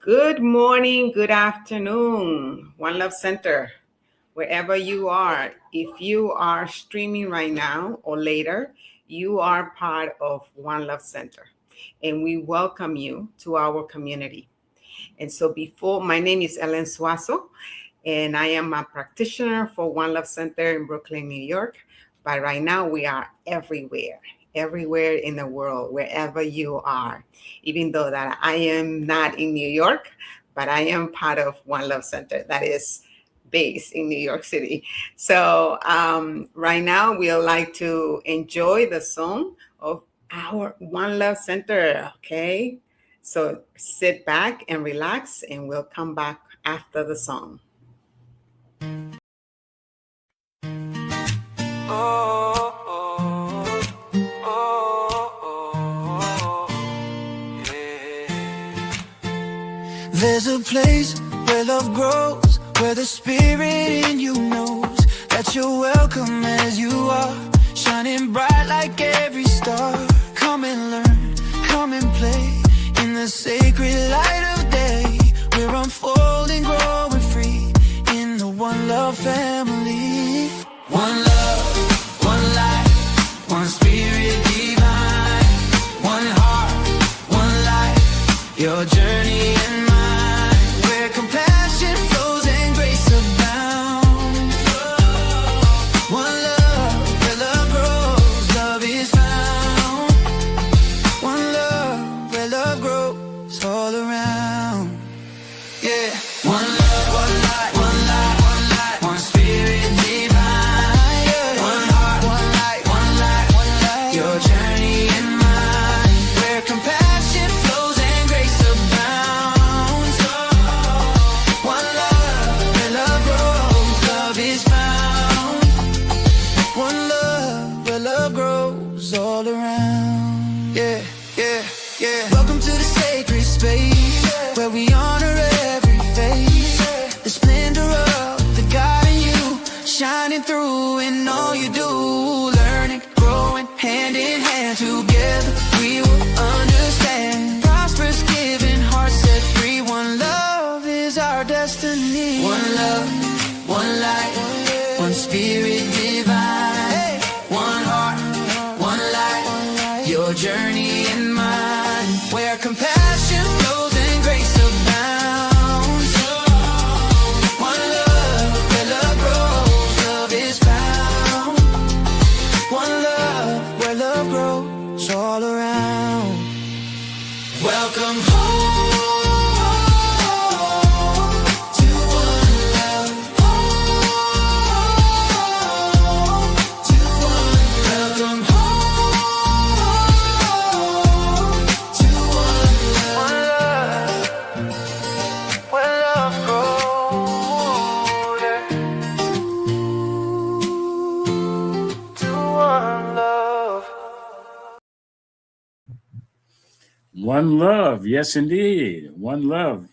Good morning, good afternoon, One Love Center, wherever you are. If you are streaming right now or later, you are part of One Love Center, and we welcome you to our community. And so my name is Suazo, and I am a practitioner for One Love Center in Brooklyn, New York. But right now we are everywhere in the world, wherever you are, even though that I am not in New York, but I am part of One Love Center that is based in New York City. So right now we'd like to enjoy the song of our One Love Center, okay? So sit back and relax, and we'll come back after the song. There's a place where love grows, where the spirit in you knows that you're welcome as you are, shining bright like every star. Come and learn, come and play in the sacred light of day. We're unfolding, growing free in the One Love family. One love, one life, one spirit divine, one heart, one life, your journey and mine, where compassion flows and grace abounds. One love, where love grows, love is found. One love, where love grows all around. Yeah. One love, one light, one light, one light, one spirit divine. Yeah. One heart, one light, one light, one light, your journey and mine, where compassion flows and grace abounds. One love, where love grows, love is found. One love, where love grows all around. Yeah, yeah, yeah. Welcome to the sacred space, where we honor every face, the splendor of the God in you, shining through in all you do. Learning, growing, hand in hand, together we will understand. Prosperous, giving, hearts set free. One love is our destiny. One love, one light, one spirit divine, one heart, one light, your journey and mine, where compassion flows and grace abounds. One love, where love grows, love is found. One love, where love grows all around. Welcome home to one love, to one. Welcome home to one love, where love grows, yeah. To one love. One love, yes, indeed. One love.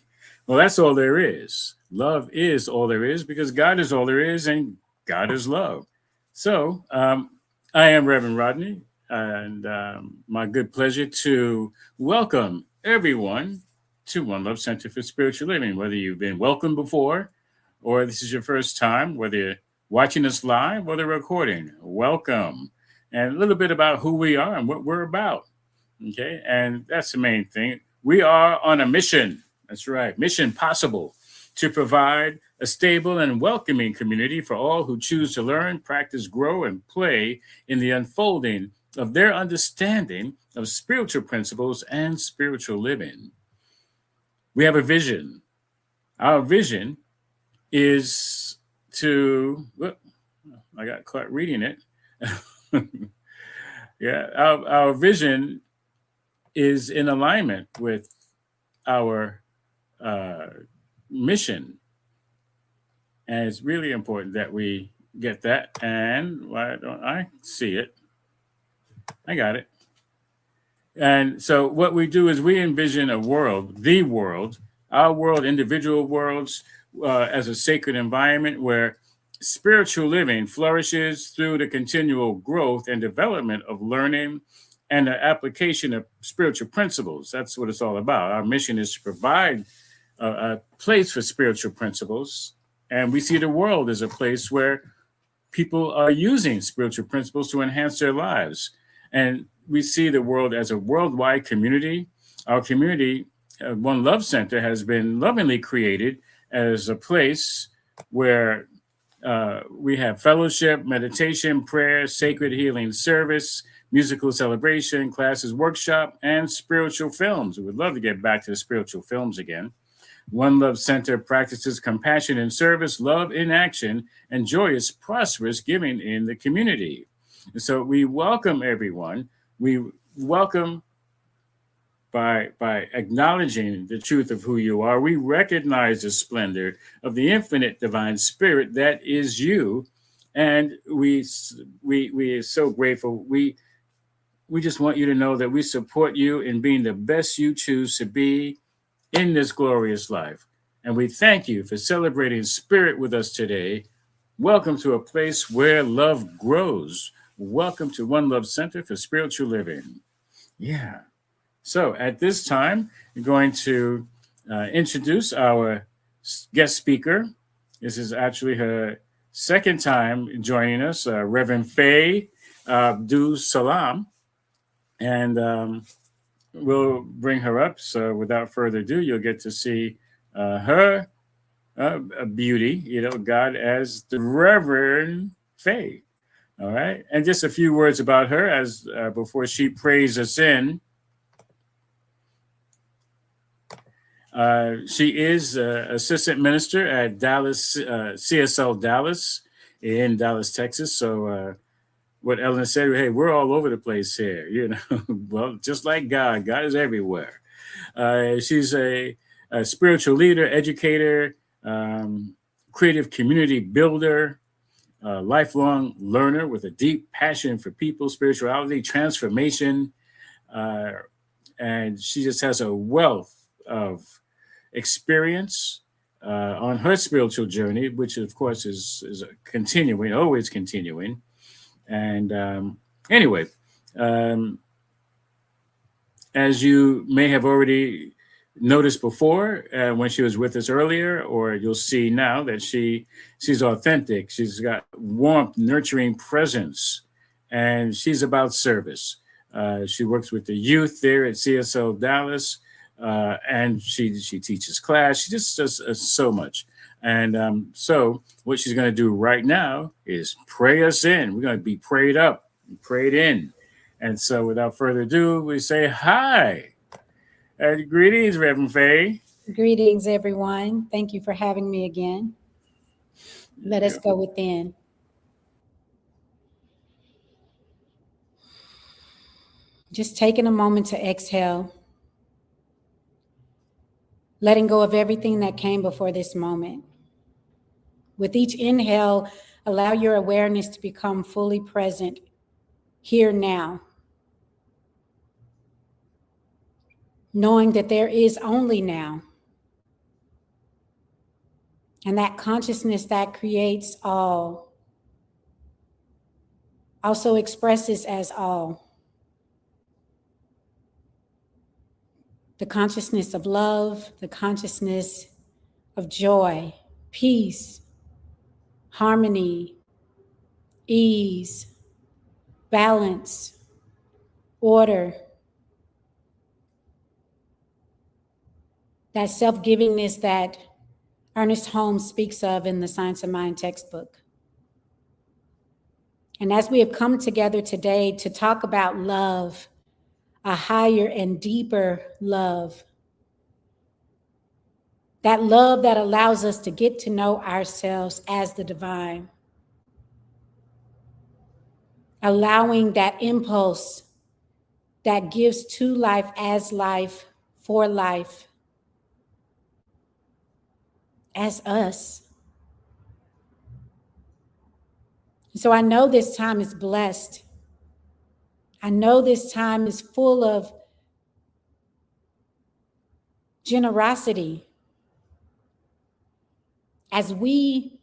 Well, that's all there is. Love is all there is because God is all there is and God is love. So I am Reverend Rodney, and my good pleasure to welcome everyone to One Love Center for Spiritual Living, whether you've been welcomed before or this is your first time, whether you're watching us live or the recording. Welcome. And a little bit about who we are and what we're about. Okay, and that's the main thing. We are on a mission. That's right, mission possible to provide a stable and welcoming community for all who choose to learn, practice, grow, and play in the unfolding of their understanding of spiritual principles and spiritual living. We have a vision. Our vision is to, I got caught reading it. Yeah, our vision is in alignment with our mission. And it's really important that we get that. And why don't I see it? I got it. And so what we do is we envision a world, the world, our world, individual worlds, as a sacred environment where spiritual living flourishes through the continual growth and development of learning and the application of spiritual principles. That's what it's all about. Our mission is to provide a place for spiritual principles, and we see the world as a place where people are using spiritual principles to enhance their lives. And we see the world as a worldwide community. Our community, One Love Center, has been lovingly created as a place where we have fellowship, meditation, prayer, sacred healing service, musical celebration, classes, workshop, and spiritual films. We would love to get back to the spiritual films again. One Love Center practices compassion in service, love in action, and joyous, prosperous giving in the community. And so we welcome everyone. We welcome by acknowledging the truth of who you are. We recognize the splendor of the infinite divine spirit that is you. And we are so grateful. We just want you to know that we support you in being the best you choose to be in this glorious life. And we thank you for celebrating spirit with us today. Welcome to a place where love grows. Welcome to One Love Center for Spiritual Living. Yeah. So at this time, we're going to introduce our guest speaker. This is actually her second time joining us, Reverend Faye Abdus-Salaam. And we'll bring her up. So without further ado, you'll get to see her beauty, God as the Reverend Faye. All right. And just a few words about her as before she prays us in. She is assistant minister at Dallas, CSL Dallas in Dallas, Texas. So what Ellen said, hey, we're all over the place here, well, just like God is everywhere. She's a spiritual leader, educator, creative community builder, lifelong learner with a deep passion for people, spirituality, transformation. And she just has a wealth of experience on her spiritual journey, which of course is continuing, always continuing. And anyway, as you may have already noticed before when she was with us earlier, or you'll see now that she's authentic. She's got warmth, nurturing presence, and she's about service. She works with the youth there at CSL Dallas, and she teaches class. She just does so much. And so what she's going to do right now is pray us in. We're going to be prayed up, prayed in. And so without further ado, we say hi. Greetings, Reverend Faye. Greetings, everyone. Thank you for having me again. Let us go within. Just taking a moment to exhale, letting go of everything that came before this moment. With each inhale, allow your awareness to become fully present here now, knowing that there is only now, and that consciousness that creates all also expresses as all. The consciousness of love, the consciousness of joy, peace, harmony, ease, balance, order. That self-givingness that Ernest Holmes speaks of in the Science of Mind textbook. And as we have come together today to talk about love, a higher and deeper love, that love that allows us to get to know ourselves as the divine, allowing that impulse that gives to life as life for life, as us. So I know this time is blessed. I know this time is full of generosity. As we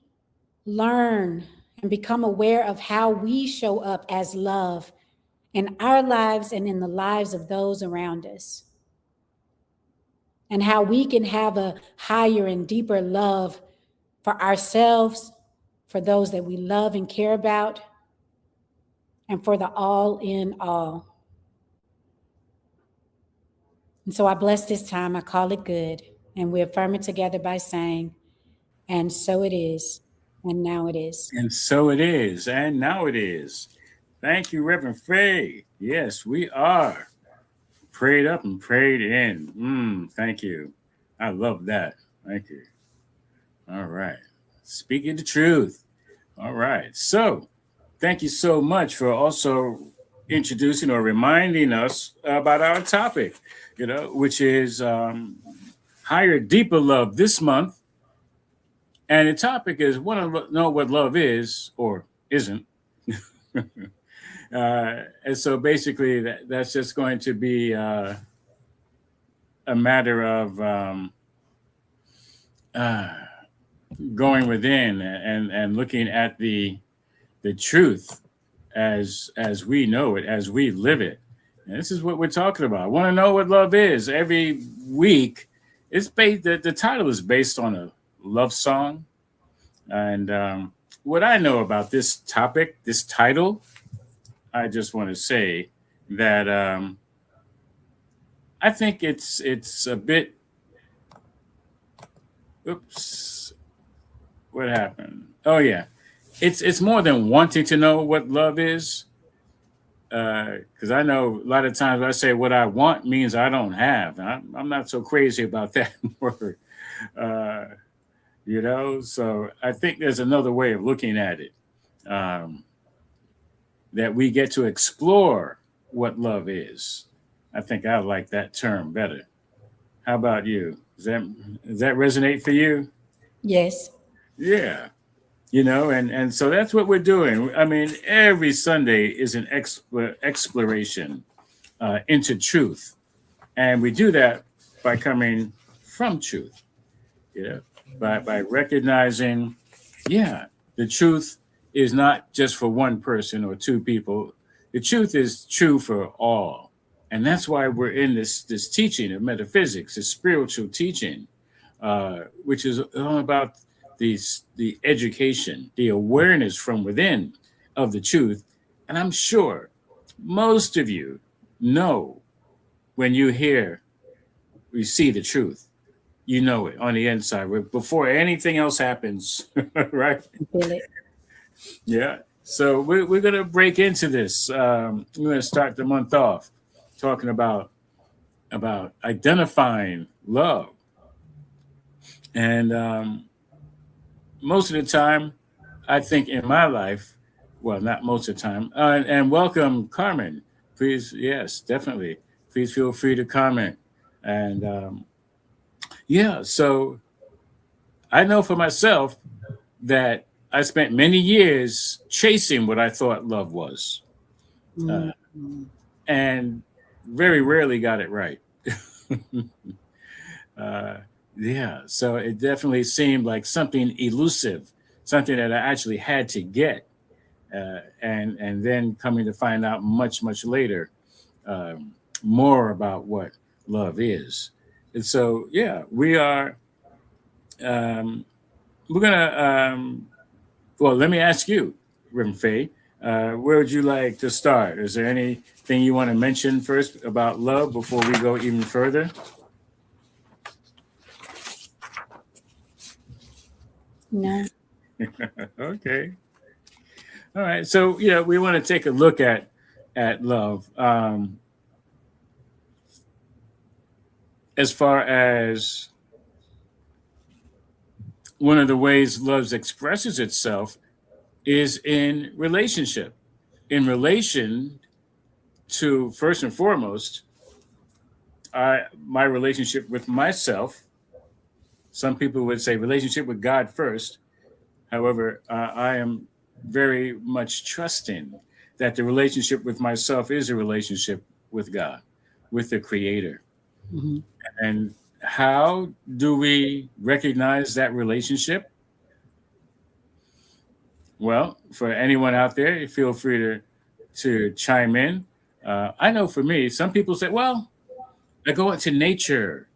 learn and become aware of how we show up as love in our lives and in the lives of those around us. and how we can have a higher and deeper love for ourselves, for those that we love and care about, and for the all in all. And so I bless this time, I call it good, and we affirm it together by saying, and so it is, and now it is. And so it is, and now it is. Thank you, Reverend Faye. Yes, we are prayed up and prayed in. Thank you. I love that. Thank you. All right. Speaking the truth. All right. So, thank you so much for also introducing or reminding us about our topic, which is higher, deeper love this month. And the topic is want to know what love is or isn't. And so basically that's just going to be a matter of going within and looking at the truth as we know it, as we live it. And this is what we're talking about. I want to know what love is. Every week, it's based. The title is based on a love song. And what I know about this topic, this title, I just want to say that I think it's a bit. Oops, what happened? Oh yeah, it's more than wanting to know what love is. Because I know a lot of times I say what I want means I don't have. And I'm not so crazy about that word. So I think there's another way of looking at it, that we get to explore what love is. I think I like that term better. How about you? Does that resonate for you? Yes. Yeah. And so that's what we're doing. I mean, every Sunday is an exploration into truth. And we do that by coming from truth, by recognizing, the truth is not just for one person or two people. The truth is true for all. And that's why we're in this teaching of metaphysics, this spiritual teaching, which is all about the education, the awareness from within of the truth. And I'm sure most of you know when you see the truth, you know it on the inside before anything else happens, right? Feel it. Yeah. So we're going to break into this. We're going to start the month off talking about identifying love. And most of the time, I think in my life, well, not most of the time, and welcome, Carmen. Please, yes, definitely. Please feel free to comment. And so I know for myself that I spent many years chasing what I thought love was, and very rarely got it right. So it definitely seemed like something elusive, something that I actually had to get, and then coming to find out much, much later more about what love is. And so, we are. We're gonna. Well, let me ask you, Reverend Faye, where would you like to start? Is there anything you want to mention first about love before we go even further? No. Okay. All right. So, we want to take a look at love. As far as one of the ways love expresses itself is in relationship. In relation to, first and foremost, my relationship with myself. Some people would say relationship with God first. However, I am very much trusting that the relationship with myself is a relationship with God, with the Creator. Mm-hmm. And how do we recognize that relationship? Well, for anyone out there, feel free to chime in. I know for me, some people say, well, I go into nature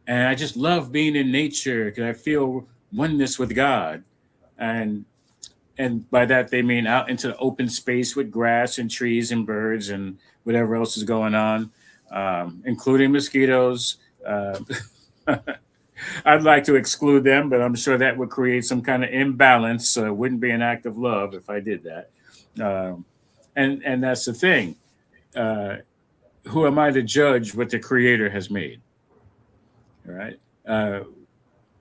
And I just love being in nature because I feel oneness with God. And by that they mean out into the open space with grass and trees and birds and whatever else is going on, including mosquitoes. Uh, I'd like to exclude them, but I'm sure that would create some kind of imbalance. So it wouldn't be an act of love if I did that. Um, and that's the thing. Uh, who am I to judge what the Creator has made? All right.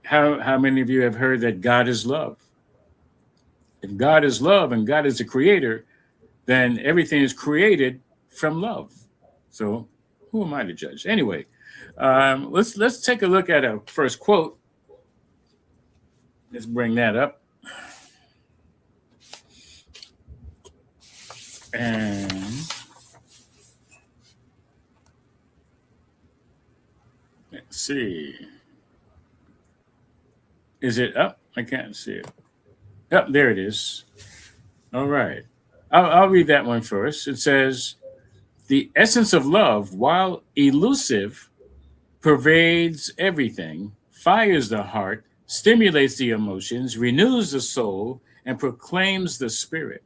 How many of you have heard that God is love? If God is love and God is the Creator, then everything is created from love. So who am I to judge? Anyway, let's take a look at a first quote. Let's bring that up. And let's see. Is it up? I can't see it. Up, there it is. All right. I'll read that one first. It says, the essence of love, while elusive, pervades everything, fires the heart, stimulates the emotions, renews the soul, and proclaims the spirit.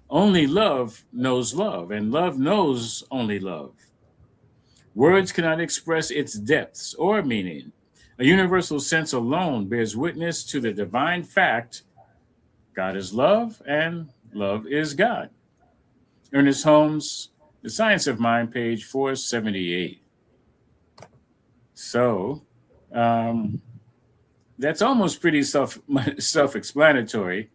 Only love knows love, and love knows only love. Words cannot express its depths or meaning. A universal sense alone bears witness to the divine fact God is love, and love is God. Ernest Holmes, The Science of Mind, page 478. So, that's almost pretty self-explanatory.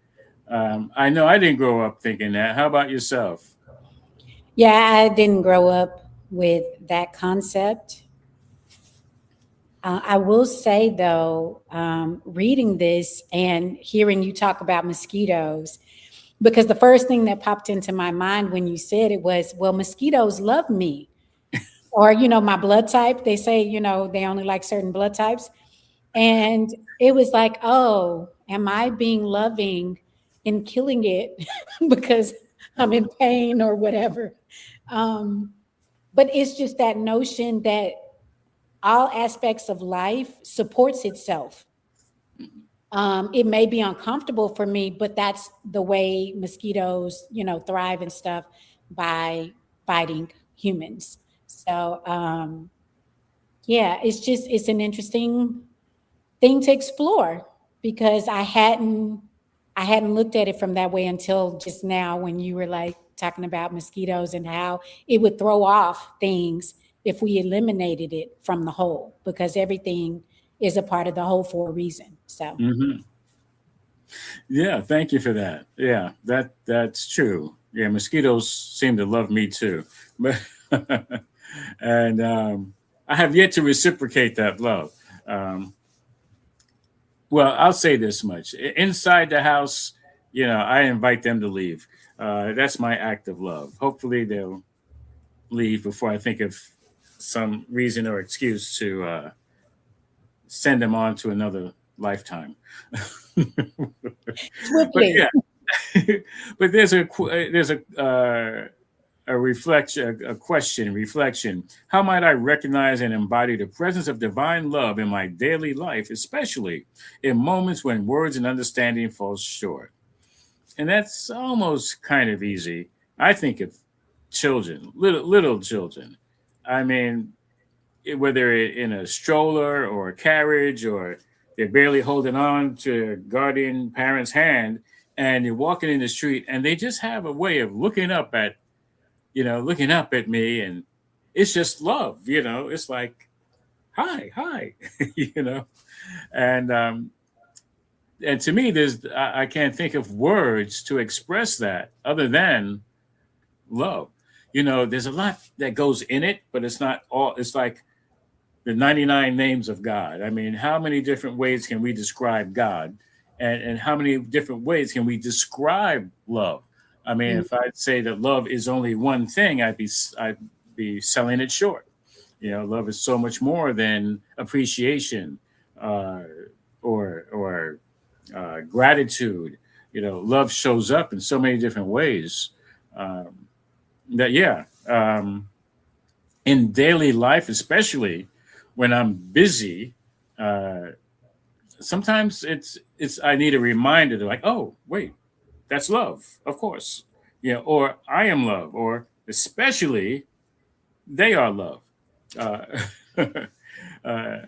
I know I didn't grow up thinking that. How about yourself? Yeah, I didn't grow up with that concept. I will say, though, reading this and hearing you talk about mosquitoes, because the first thing that popped into my mind when you said it was, well, mosquitoes love me. Or, my blood type. They say, they only like certain blood types. And it was like, oh, am I being loving in killing it because I'm in pain or whatever? But it's just that notion that all aspects of life supports itself. It may be uncomfortable for me, but that's the way mosquitoes, thrive and stuff, by biting humans. So, yeah, it's an interesting thing to explore, because I hadn't looked at it from that way until just now when you were like talking about mosquitoes and how it would throw off things if we eliminated it from the whole, because everything is a part of the whole for a reason. So, Yeah, thank you for that. Yeah, that's true. Yeah, mosquitoes seem to love me too, but and I have yet to reciprocate that love. Um, well, I'll say this much: inside the house, I invite them to leave. That's my act of love. Hopefully, they'll leave before I think of some reason or excuse to send them on to another lifetime. But swiftly. yeah, but there's a reflection, a question, reflection. How might I recognize and embody the presence of divine love in my daily life, especially in moments when words and understanding fall short? And that's almost kind of easy. I think of children, little children. I mean, whether in a stroller or a carriage, or they're barely holding on to a guardian parent's hand, and you're walking in the street and they just have a way of looking up at me, and it's just love. It's like, hi. you know and and to me, I can't think of words to express that other than love. There's a lot that goes in it, but it's not all. It's like the 99 names of God. I mean, how many different ways can we describe God? And how many different ways can we describe love? I mean, if I'd say that love is only one thing, I'd be selling it short. Love is so much more than appreciation, or gratitude. Love shows up in so many different ways. That, yeah, in daily life, especially when I'm busy, sometimes it's I need a reminder to like, oh wait, that's love, of course, or I am love, or especially they are love. Uh, uh,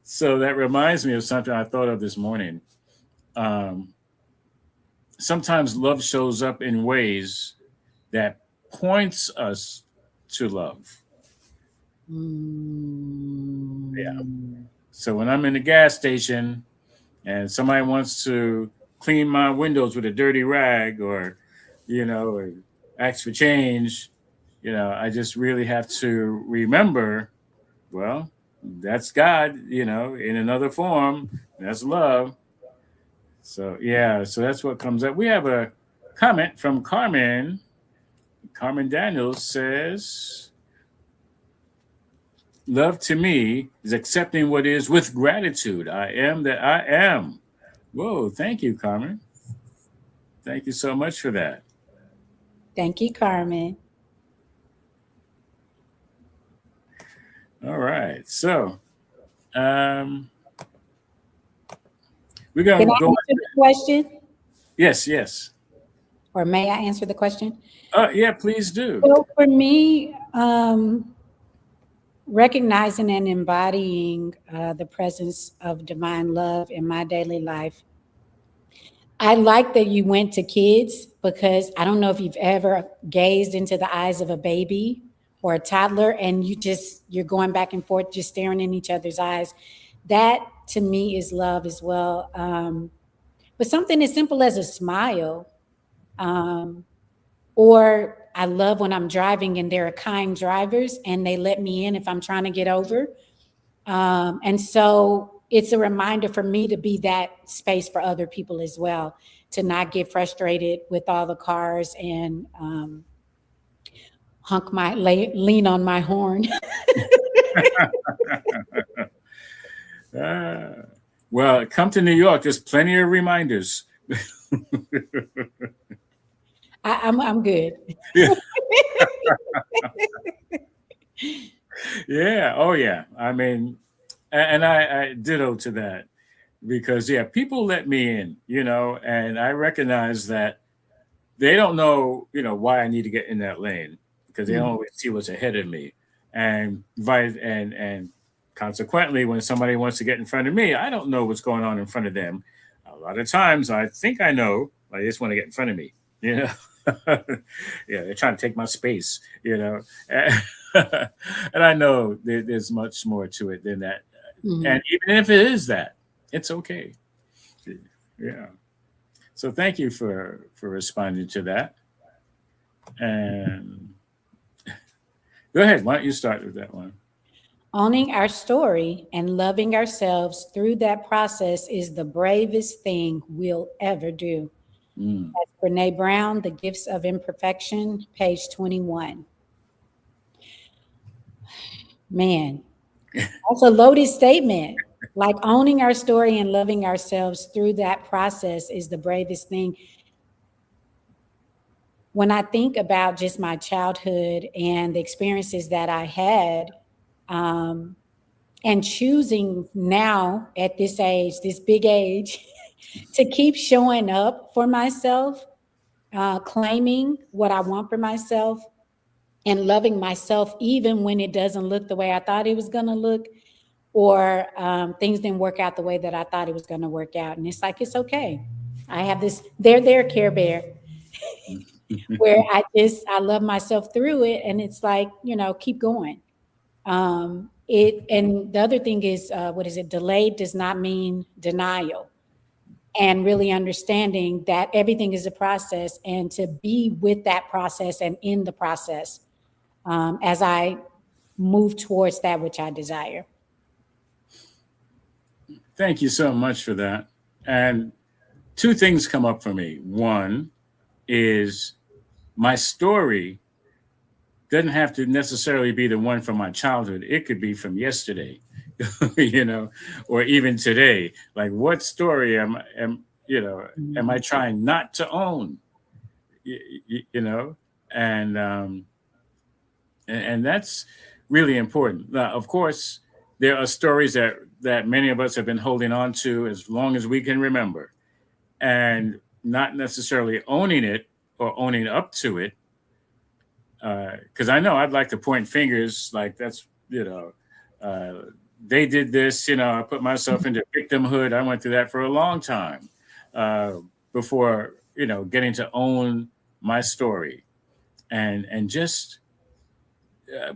so that reminds me of something I thought of this morning. Um, Sometimes love shows up in ways that points us to love. Yeah. Mm. So when I'm in the gas station and somebody wants to clean my windows with a dirty rag, or ask for change, I just really have to remember, well, that's God, in another form. That's love. So yeah, so that's what comes up. We have a comment from Carmen. Carmen Daniels says, love to me is accepting what is with gratitude. I am that I am. Whoa, thank you, Carmen. Thank you so much for that. Thank you, Carmen. All right. So um, we're going Can to I go. answer the question? Yes, yes. Or may I answer the question? Yeah, please do. Well, for me, recognizing and embodying the presence of divine love in my daily life. I like that you went to kids because I don't know if you've ever gazed into the eyes of a baby or a toddler and you're going back and forth, just staring in each other's eyes. That to me is love as well. But something as simple as a smile, or I love when I'm driving and there are kind drivers and they let me in if I'm trying to get over. And so it's a reminder for me to be that space for other people as well, to not get frustrated with all the cars and lean on my horn. Uh, well, come to New York. There's plenty of reminders. I'm good. Yeah. Yeah. Oh, yeah. I mean, and I ditto to that because, yeah, people let me in, and I recognize that they don't know, why I need to get in that lane because they don't Mhm. always see what's ahead of me. And and consequently, when somebody wants to get in front of me, I don't know what's going on in front of them. A lot of times I think I know, but they just want to get in front of me, you know. Yeah, they're trying to take my space, and I know there's much more to it than that. And Mhm. even if it is that, it's okay. Yeah. So thank you for responding to that. And go ahead. Why don't you start with that one? Owning our story and loving ourselves through that process is the bravest thing we'll ever do. Mm. That's Brene Brown, The Gifts of Imperfection, page 21. Man, that's a loaded statement. Like owning our story and loving ourselves through that process is the bravest thing. When I think about just my childhood and the experiences that I had, um, and choosing now at this age, this big age, to keep showing up for myself, claiming what I want for myself, and loving myself even when it doesn't look the way I thought it was going to look, or things didn't work out the way that I thought it was going to work out. And it's like, it's okay. I have this, they're there, Care Bear, where I love myself through it. And it's like, keep going. And the other thing is, what is it? Delayed does not mean denial. And really understanding that everything is a process and to be with that process and in the process as I move towards that which I desire. Thank you so much for that. And two things come up for me. One is my story doesn't have to necessarily be the one from my childhood. It could be from yesterday, or even today. Like, what story am I trying not to own? You know, and and that's really important. Now, of course, there are stories that many of us have been holding on to as long as we can remember, and not necessarily owning it or owning up to it. Because I know I'd like to point fingers like that's, they did this, I put myself into victimhood. I went through that for a long time uh, before, getting to own my story and just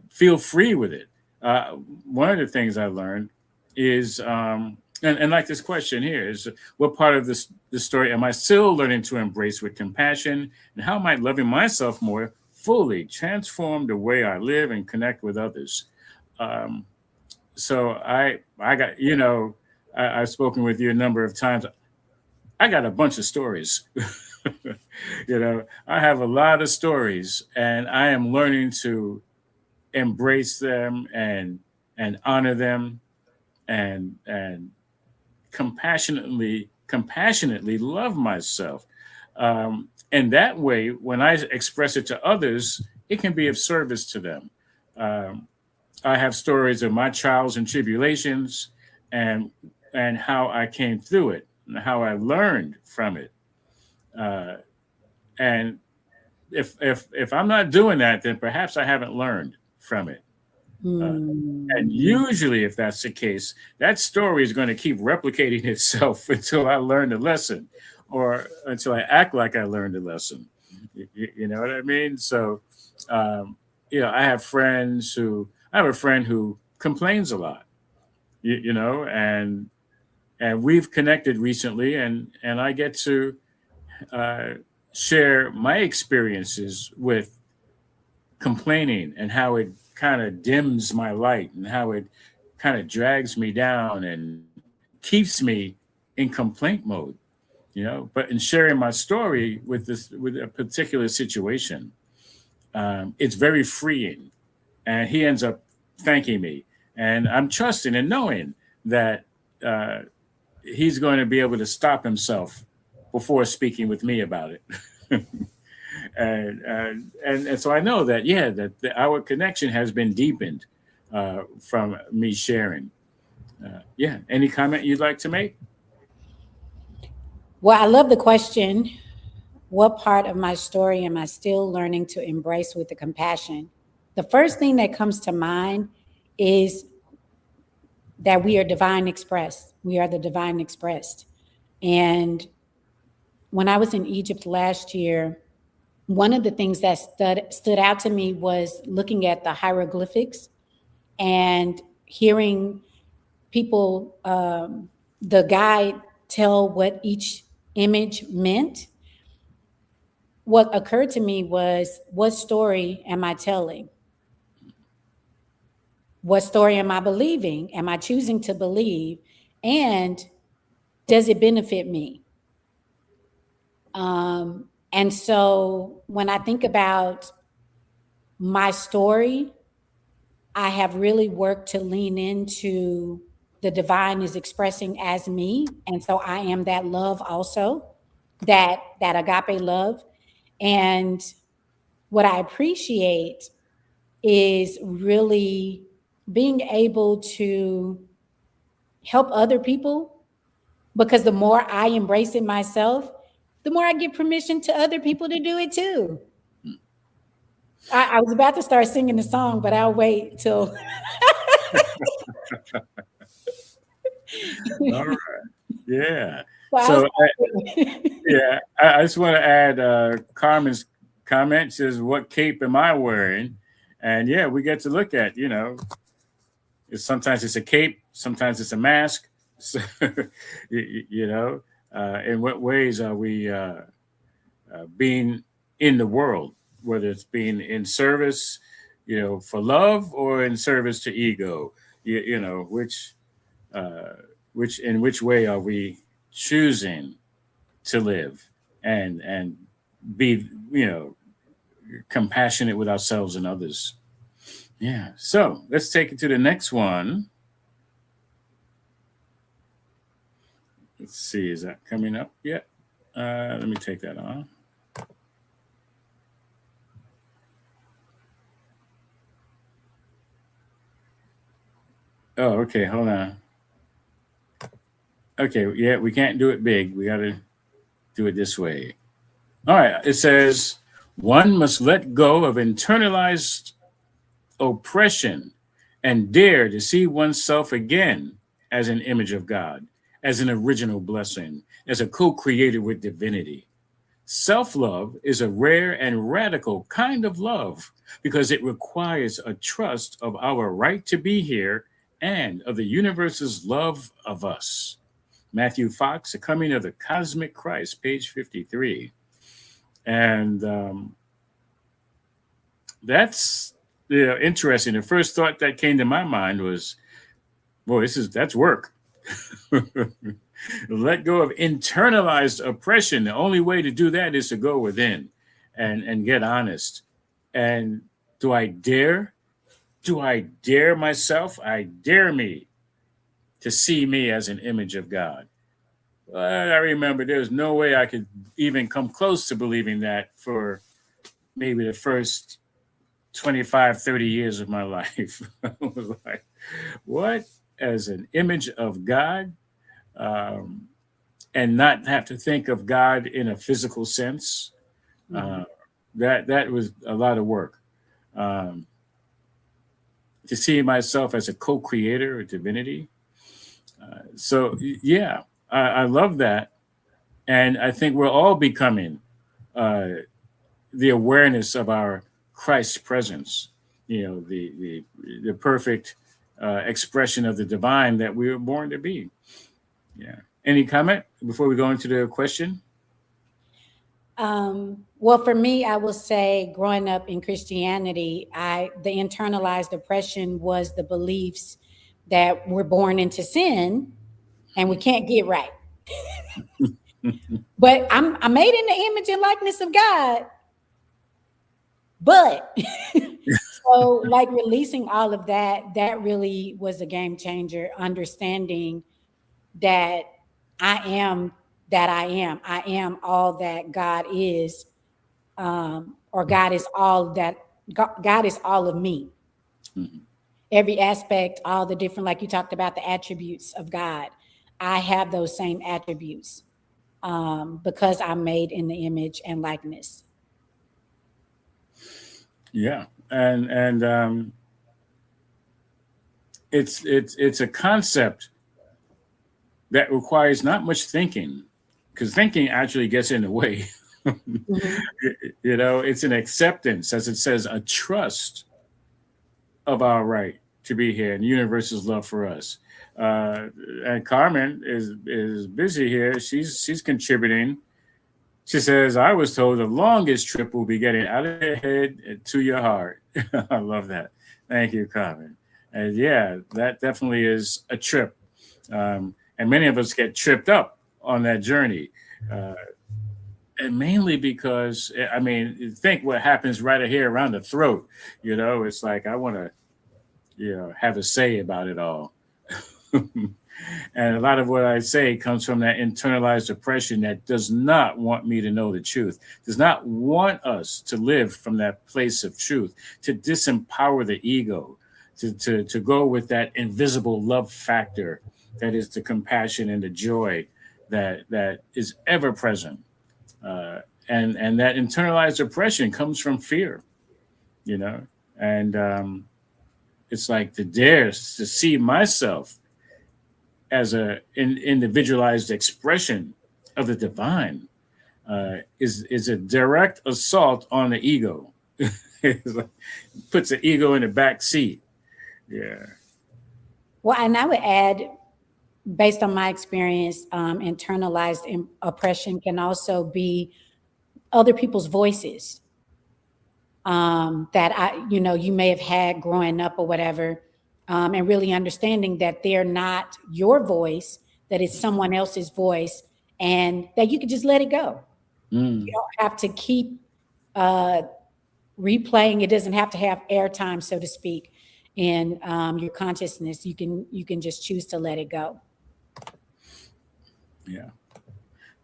feel free with it. One of the things I learned is, and like this question here is, what part of this story am I still learning to embrace with compassion, and how might loving myself more fully transform the way I live and connect with others? Um, so I got, I've spoken with you a number of times. I got a bunch of stories. I have a lot of stories, and I am learning to embrace them and honor them and compassionately love myself. And that way, when I express it to others, it can be of service to them. Um, I have stories of my trials and tribulations, and and how I came through it and how I learned from it. Uh, and if I'm not doing that, then perhaps I haven't learned from it. Uh, and Hmm. usually, if that's the case, that story is going to keep replicating itself until I learn the lesson, or until I act like I learned the lesson. You know what I mean? So, um, I have a friend who complains a lot, and we've connected recently, and I get to uh, share my experiences with complaining and how it kind of dims my light and how it kind of drags me down and keeps me in complaint mode, but in sharing my story with a particular situation, it's very freeing, and he ends up thanking me, and I'm trusting and knowing that uh, he's going to be able to stop himself before speaking with me about it. And so I know that, yeah, our connection has been deepened from me sharing. Yeah. Any comment you'd like to make? Well, I love the question. What part of my story am I still learning to embrace with the compassion? The first thing that comes to mind is that we are divine expressed. We are the divine expressed. And when I was in Egypt last year, one of the things that stood out to me was looking at the hieroglyphics and hearing people, the guide, tell what each image meant. What occurred to me was, what story am I telling? What story am I believing? Am I choosing to believe? And does it benefit me? And so when I think about my story, I have really worked to lean into the divine is expressing as me. And so I am that love also, that agape love. And what I appreciate is really being able to help other people, because the more I embrace it myself, the more I give permission to other people to do it too. I was about to start singing the song, but I'll wait till. All right. Yeah. Well, I'll So, start. yeah, I just want to add Carmen's comment. Says, "What cape am I wearing?" And yeah, we get to look at, sometimes it's a cape, sometimes it's a mask. So, in what ways are we being in the world, whether it's being in service, for love, or in service to ego? Uh, in which way are we choosing to live and be, compassionate with ourselves and others? Yeah. So let's take it to the next one. Let's see, is that coming up yet? Let me take that on. Oh, okay. Hold on. Okay. Yeah, we can't do it big. We got to do it this way. All right. It says one must let go of internalized oppression and dare to see oneself again as an image of God, as an original blessing, as a co creator with divinity. Self love is a rare and radical kind of love because it requires a trust of our right to be here and of the universe's love of us. Matthew Fox, The Coming of the Cosmic Christ, page 53. And that's interesting. The first thought that came to my mind was, boy, that's work. Let go of internalized oppression. The only way to do that is to go within and get honest. And do I dare? Do I dare myself? I dare me to see me as an image of God. But I remember there's no way I could even come close to believing that for maybe the first 25, 30 years of my life. I was like, what? As an image of God? And not have to think of God in a physical sense. That was a lot of work. To see myself as a co-creator of divinity. So yeah, I love that, and I think we're all becoming the awareness of our Christ presence. The perfect expression of the divine that we were born to be. Yeah. Any comment before we go into the question? Well, for me, I will say growing up in Christianity, the internalized oppression was the beliefs that we're born into sin and we can't get right. But I'm made in the image and likeness of God. But so like releasing all of that really was a game changer, understanding that I am I am all that God is, or God is all that God is all of me. Mm-hmm. Every aspect, all the different, like you talked about the attributes of God. I have those same attributes because I'm made in the image and likeness. Yeah, and it's a concept that requires not much thinking, because thinking actually gets in the way. Mm-hmm. It's an acceptance, as it says, a trust of our right to be here and the universe's love for us. And Carmen is busy here. She's contributing. She says, I was told the longest trip will be getting out of your head and to your heart. I love that. Thank you, Carmen. And yeah, that definitely is a trip. And many of us get tripped up on that journey. And mainly because, I mean, think what happens right here around the throat. It's like, I want to, have a say about it all. And a lot of what I say comes from that internalized oppression that does not want me to know the truth, does not want us to live from that place of truth, to disempower the ego, to go with that invisible love factor that is the compassion and the joy that is ever present. And that internalized oppression comes from fear, and it's like to dare to see myself as an individualized expression of the divine is a direct assault on the ego. Puts the ego in the back seat. Yeah. Well, and I would add, based on my experience, internalized oppression can also be other people's voices that you may have had growing up or whatever. And really understanding that they're not your voice, that it's someone else's voice, and that you can just let it go. You don't have to keep replaying. It doesn't have to have airtime, so to speak, in your consciousness. You can just choose to let it go. Yeah,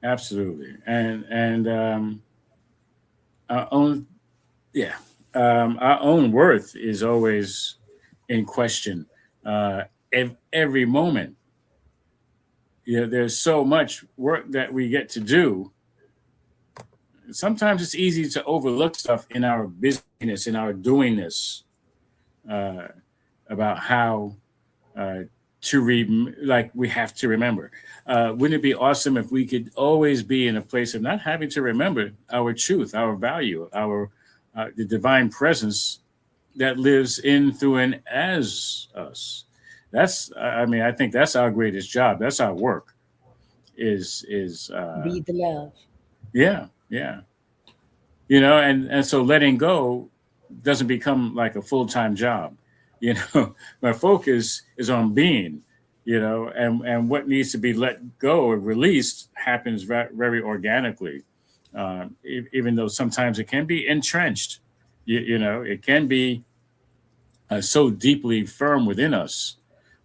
absolutely. And our own worth is always in question. every moment. There's so much work that we get to do. Sometimes it's easy to overlook stuff in our busyness, in our doingness, uh, about how like we have to remember. Wouldn't it be awesome if we could always be in a place of not having to remember our truth, our value, our the divine presence that lives in, through, and as us? I think that's our greatest job. That's our work. Is Be the love. yeah, yeah. And so letting go doesn't become like a full-time job. My focus is on being, and what needs to be let go or released happens very organically. Even though sometimes it can be entrenched, it can be so deeply firm within us,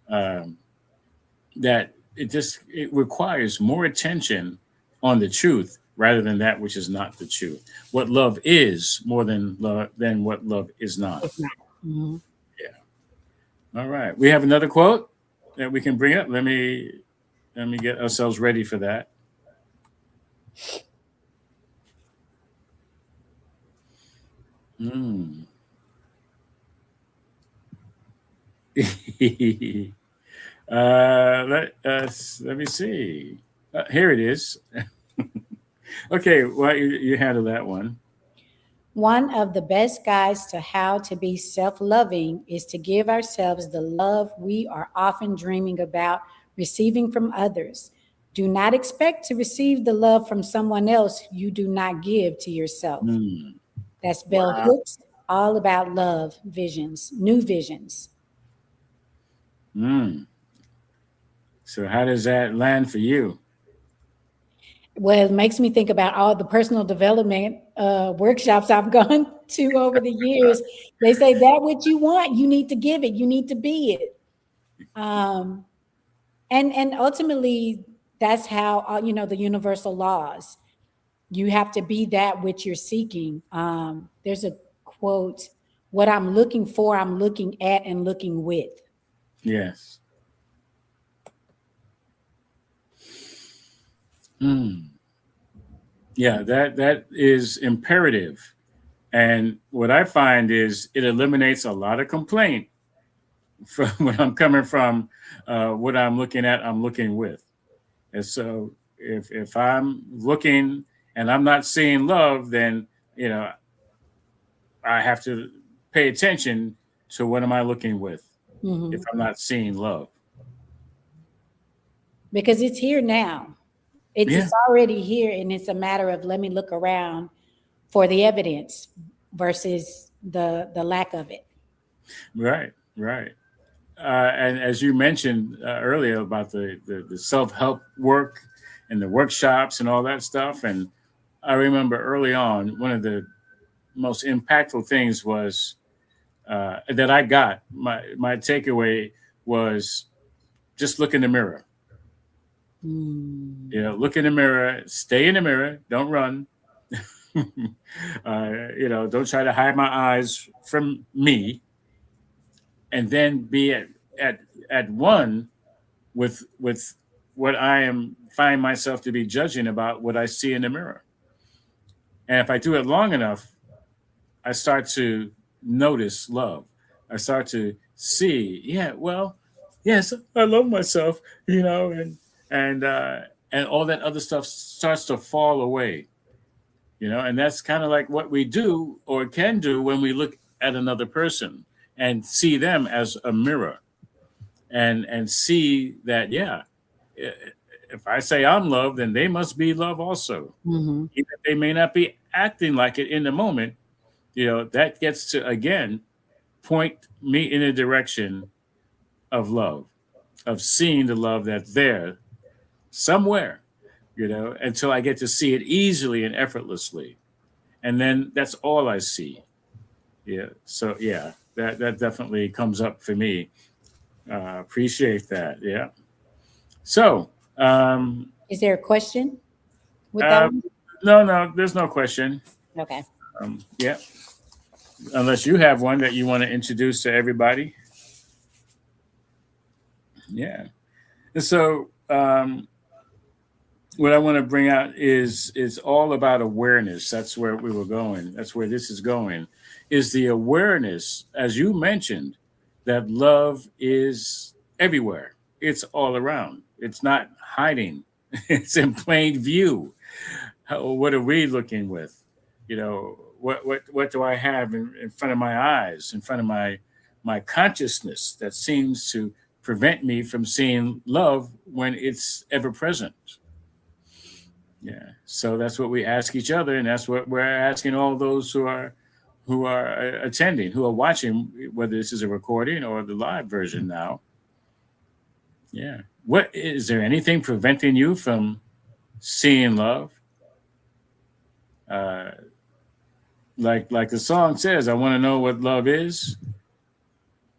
um, that it requires more attention on the truth rather than that which is not the truth. What love is more than what love is not. It's not. Mhm. Yeah. All right. We have another quote that we can bring up. Let me get ourselves ready for that. Hmm. Let me see. Here it is. Okay, well, you handle that one. One of the best guides to how to be self loving is to give ourselves the love we are often dreaming about receiving from others. Do not expect to receive the love from someone else you do not give to yourself. Hmm. That's Bell Wow. Hooks, All About Love Visions, New Visions. Hmm. So how does that land for you? Well, it makes me think about all the personal development workshops I've gone to over the years. They say that what you want, you need to give it, you need to be it. Um, and ultimately, that's how the universal laws. You have to be that which you're seeking. There's a quote: "What I'm looking for, I'm looking at and looking with." Yes. Hmm. Yeah, that is imperative. And what I find is it eliminates a lot of complaint from when I'm coming from, what I'm looking at, I'm looking with. And so if I'm looking and I'm not seeing love, then you know I have to pay attention to what am I looking with if Mhm. I'm not seeing love. Because it's here now. Yeah, It's already here, and it's a matter of let me look around for the evidence versus the lack of it. right, right. And as you mentioned earlier about the self help work and the workshops and all that stuff, and I remember early on one of the most impactful things was that I got. My takeaway was just look in the mirror. Mm. Look in the mirror, stay in the mirror, don't run. Don't try to hide my eyes from me, and then be at one with what I am find myself to be judging about what I see in the mirror. And if I do it long enough, I start to notice love. I start to see, yeah, well, yes, I love myself, and all that other stuff starts to fall away, and that's kind of like what we do or can do when we look at another person and see them as a mirror and see that, yeah, if I say I'm love, then they must be love also. Mhm. Even if they may not be acting like it in the moment, that gets to again point me in a direction of love, of seeing the love that's there somewhere, until I get to see it easily and effortlessly. And then that's all I see. Yeah. So yeah, that definitely comes up for me. Appreciate that. Yeah. So Is there a question with that uh, one? no, there's no question. Okay. Yeah. Unless you have one that you want to introduce to everybody. Yeah. And so, what I want to bring out is it's all about awareness. That's where we were going. That's where this is going. Is the awareness, as you mentioned, that love is everywhere. It's all around. It's not hiding. It's in plain view. What are we looking with? What do I have in front of my eyes, in front of my consciousness that seems to prevent me from seeing love when it's ever present? Yeah. So that's what we ask each other, and that's what we're asking all those who are attending, who are watching, whether this is a recording or the live version now. Yeah. What is there anything preventing you from seeing love? Uh, like the song says, I want to know what love is.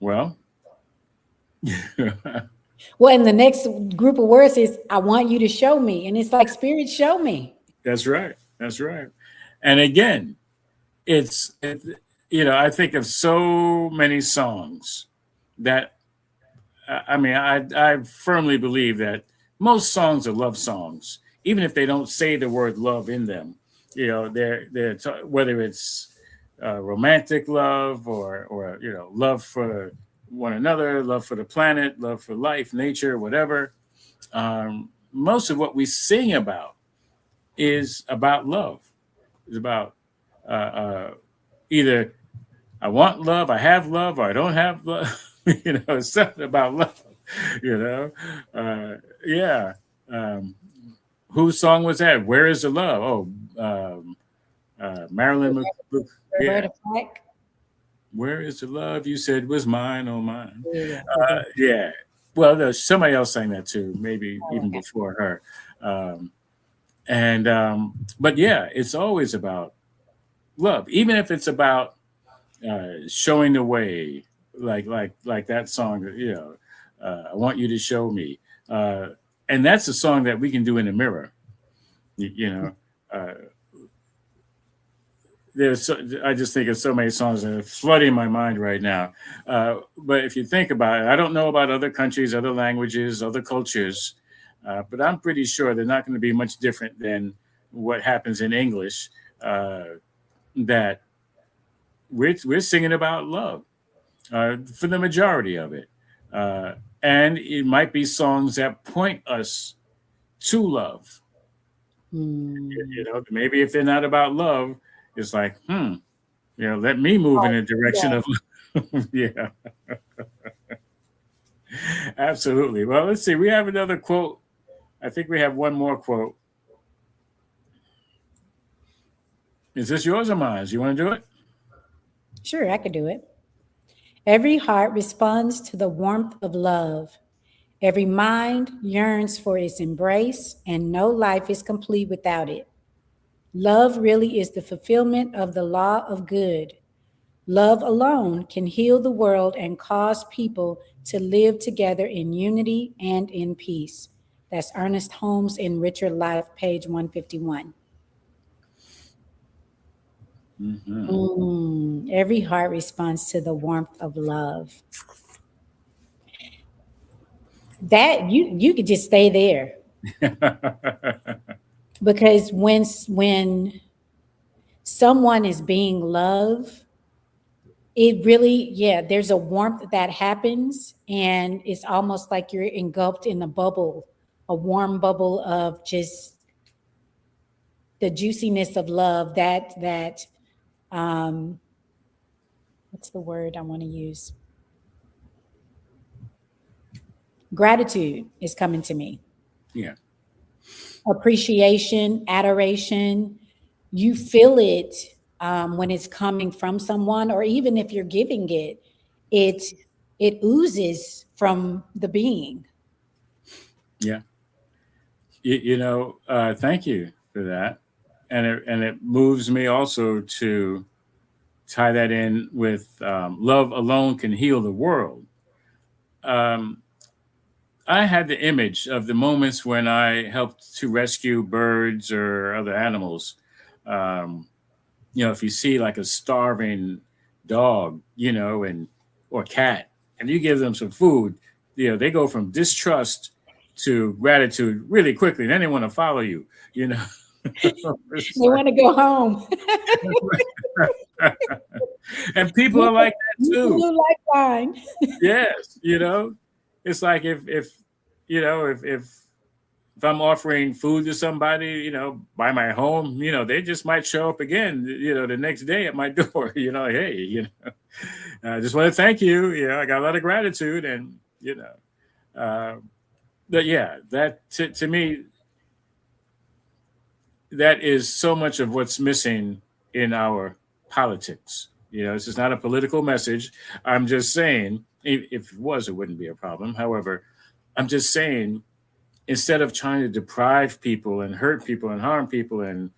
Well, Well, and the next group of words is, I want you to show me. And it's like, Spirit, show me. that's right. That's right. And again, it, I think of so many songs that I mean, I firmly believe that most songs are love songs, even if they don't say the word love in them. Whether it's romantic love or love for one another, love for the planet, love for life, nature, whatever. Most of what we sing about is about love. It's about either I want love, I have love, or I don't have love. It's something about love. You know, yeah. Whose song was that? Where is the love? Oh, Marilyn. Yeah. Roberta Flack. Where is the love you said was mine? Oh, mine. Yeah. Yeah. Well, there's somebody else sang that too, maybe even Okay. before her. But yeah, it's always about love, even if it's about showing the way, like that song. I want you to show me, and that's a song that we can do in the mirror. Uh, I just think of so many songs that are flooding my mind right now. But if you think about it, I don't know about other countries, other languages, other cultures, but I'm pretty sure they're not going to be much different than what happens in English. That we're singing about love for the majority of it, and it might be songs that point us to love. Maybe if they're not about love, it's like, let me move in a direction of yeah. Absolutely. Well, let's see. We have another quote. I think we have one more quote. Is this yours or mine? You want to do it? Sure, I could do it. Every heart responds to the warmth of love. Every mind yearns for its embrace, and no life is complete without it. Love really is the fulfillment of the law of good. Love alone can heal the world and cause people to live together in unity and in peace. That's Ernest Holmes in Richer Life, page 151. Every heart responds to the warmth of love. That you could just stay there. Because when someone is being loved, it really, there's a warmth that happens, and it's almost like you're engulfed in a bubble, a warm bubble of just the juiciness of love that what's the word I want to use? Gratitude is coming to me. Yeah. Appreciation, adoration, you feel it when it's coming from someone, or even if you're giving it, it oozes from the being. Yeah. Thank you for that. And it moves me also to tie that in with love alone can heal the world. I had the image of the moments when I helped to rescue birds or other animals. If you see like a starving dog, or cat, and you give them some food, they go from distrust to gratitude really quickly. Then they want to follow you, They want to go home. And people are like that too. Blue lifeline. Yes, it's like if I'm offering food to somebody, by my home, they just might show up again, the next day at my door. Hey, I just want to thank you. I got a lot of gratitude, and but yeah, that to me, that is so much of what's missing in our politics. This is not a political message. I'm just saying, if it was, it wouldn't be a problem. However, I'm just saying, instead of trying to deprive people and hurt people and harm people and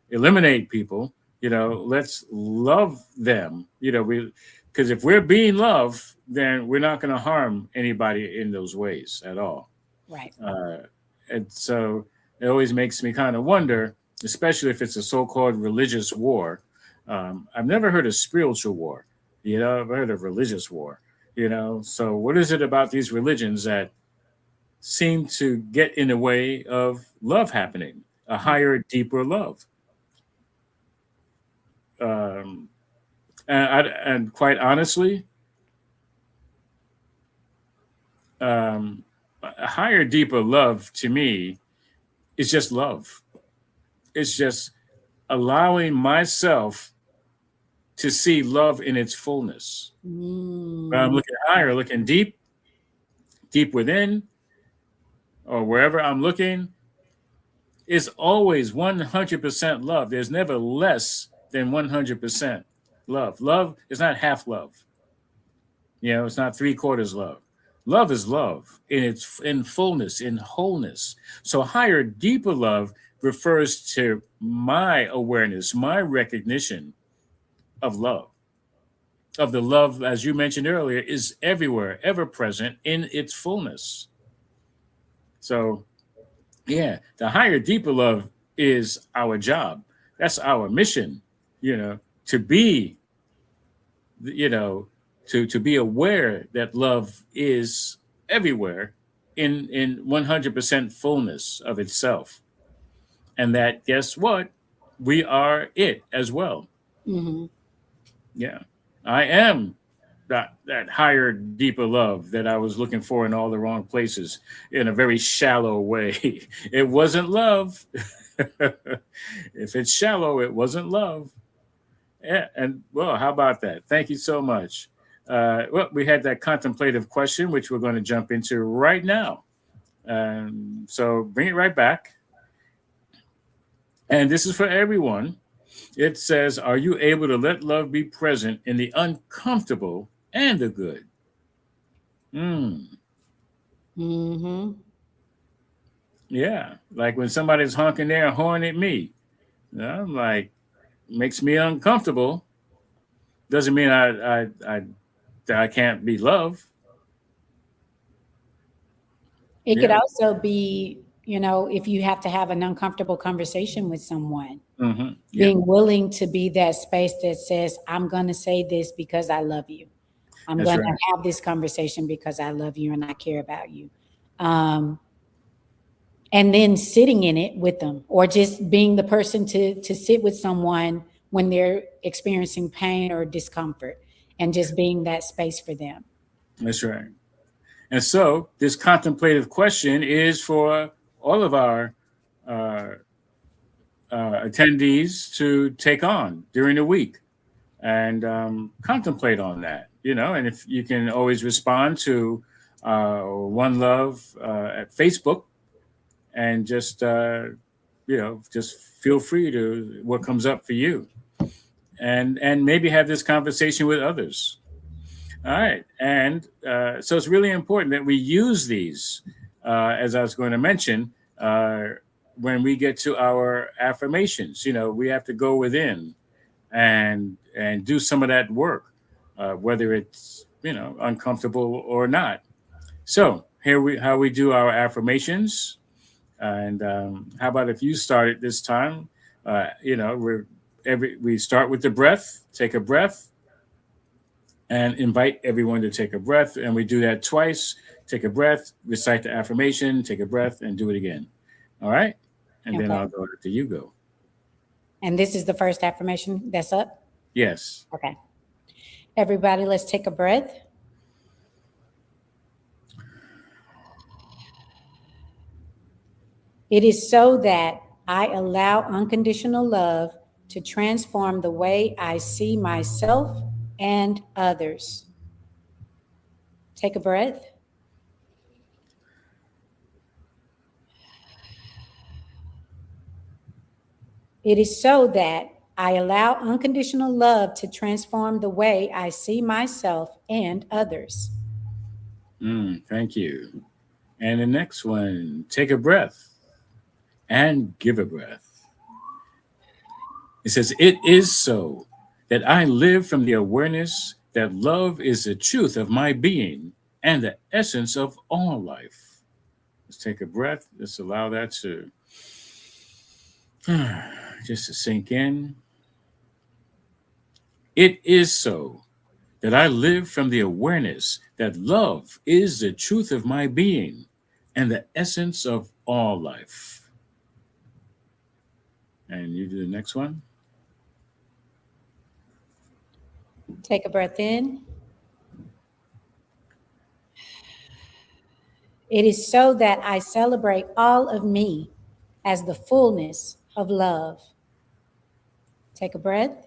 eliminate people, let's love them. Because if we're being loved, then we're not going to harm anybody in those ways at all. Right. And so it always makes me kind of wonder, especially if it's a so-called religious war. I've never heard of spiritual war. I've heard of religious war. So what is it about these religions that seem to get in the way of love happening, a higher, deeper love? And quite honestly, a higher, deeper love to me is just love. It's just allowing myself to see love in its fullness. When I'm looking higher, looking deep within, or wherever I'm looking, it's always 100% love. There's never less than 100% love. Love is not half love. It's not 3/4 love. Love is love in fullness, in wholeness. So higher, deeper love refers to my awareness, my recognition of love, of the love, as you mentioned earlier, is everywhere, ever present in its fullness. So, yeah, the higher, deeper love is our job. That's our mission, to be, to be aware that love is everywhere in 100% fullness of itself. And that, guess what? We are it as well. Mm-hmm. Yeah, I am that higher, deeper love that I was looking for in all the wrong places in a very shallow way. It wasn't love. If it's shallow, it wasn't love. Yeah, and well, how about that? Thank you so much. Well, we had that contemplative question, which we're going to jump into right now. So bring it right back. And this is for everyone. It says, are you able to let love be present in the uncomfortable and the good? Mm-hmm. Yeah, like when somebody's honking their horn at me, I'm like, makes me uncomfortable. Doesn't mean I can't be loved. It could also be, if you have to have an uncomfortable conversation with someone, being willing to be that space that says, I'm going to say this because I love you. I'm going to have this conversation because I love you and I care about you. And then sitting in it with them, or just being the person to sit with someone when they're experiencing pain or discomfort, and just being that space for them. That's right. And so this contemplative question is for all of our attendees to take on during the week and contemplate on that, and if you can always respond to One Love at Facebook, and just, just feel free to what comes up for you, and maybe have this conversation with others. All right. And so it's really important that we use these, as I was going to mention, when we get to our affirmations. We have to go within and do some of that work, whether it's, uncomfortable or not. So how we do our affirmations. And how about if you start it this time? We start with the breath. Take a breath. And invite everyone to take a breath. And we do that twice. take a breath, recite the affirmation, take a breath, and do it again. All right? And then Okay. I'll go after you go. And this is the first affirmation that's up? Yes. Okay. Everybody, let's take a breath. It is so that I allow unconditional love to transform the way I see myself and others. Take a breath. It is so that I allow unconditional love to transform the way I see myself and others. Thank you. And the next one, take a breath and give a breath. It says, it is so that I live from the awareness that love is the truth of my being and the essence of all life. Let's take a breath. Let's allow that to just to sink in. It is so that I live from the awareness that love is the truth of my being and the essence of all life. And you do the next one. Take a breath in. It is so that I celebrate all of me as the fullness of love. Take a breath.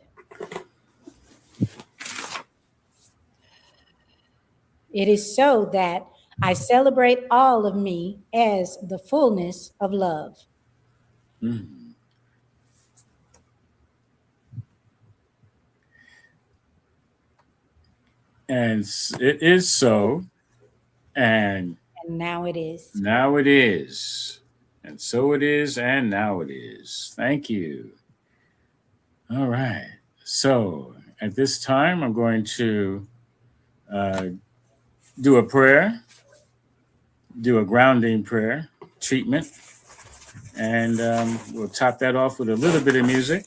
It is so that I celebrate all of me as the fullness of love. And it is so, and now it is. Now it is. And so it is, and now it is. Thank you. All right. So at this time, I'm going to do a prayer, do a grounding prayer treatment, and we'll top that off with a little bit of music,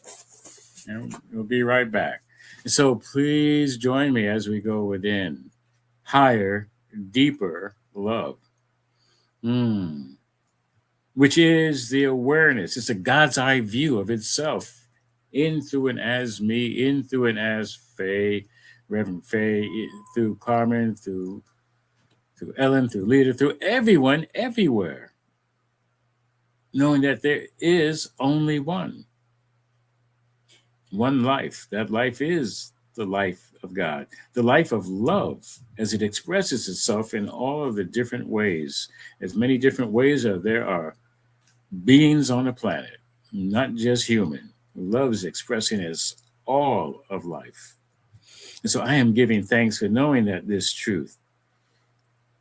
and we'll be right back. So please join me as we go within higher, deeper love, which is the awareness. It's a God's eye view of itself in, through, and as me, in, through, and as Faye, Reverend Faye, through Carmen, through Ellen, through Lita, through everyone, everywhere, knowing that there is only one life. That life is the life of God, the life of love, as it expresses itself in all of the different ways. As many different ways as there are beings on the planet, not just human. Love is expressing as all of life. And so I am giving thanks for knowing that this truth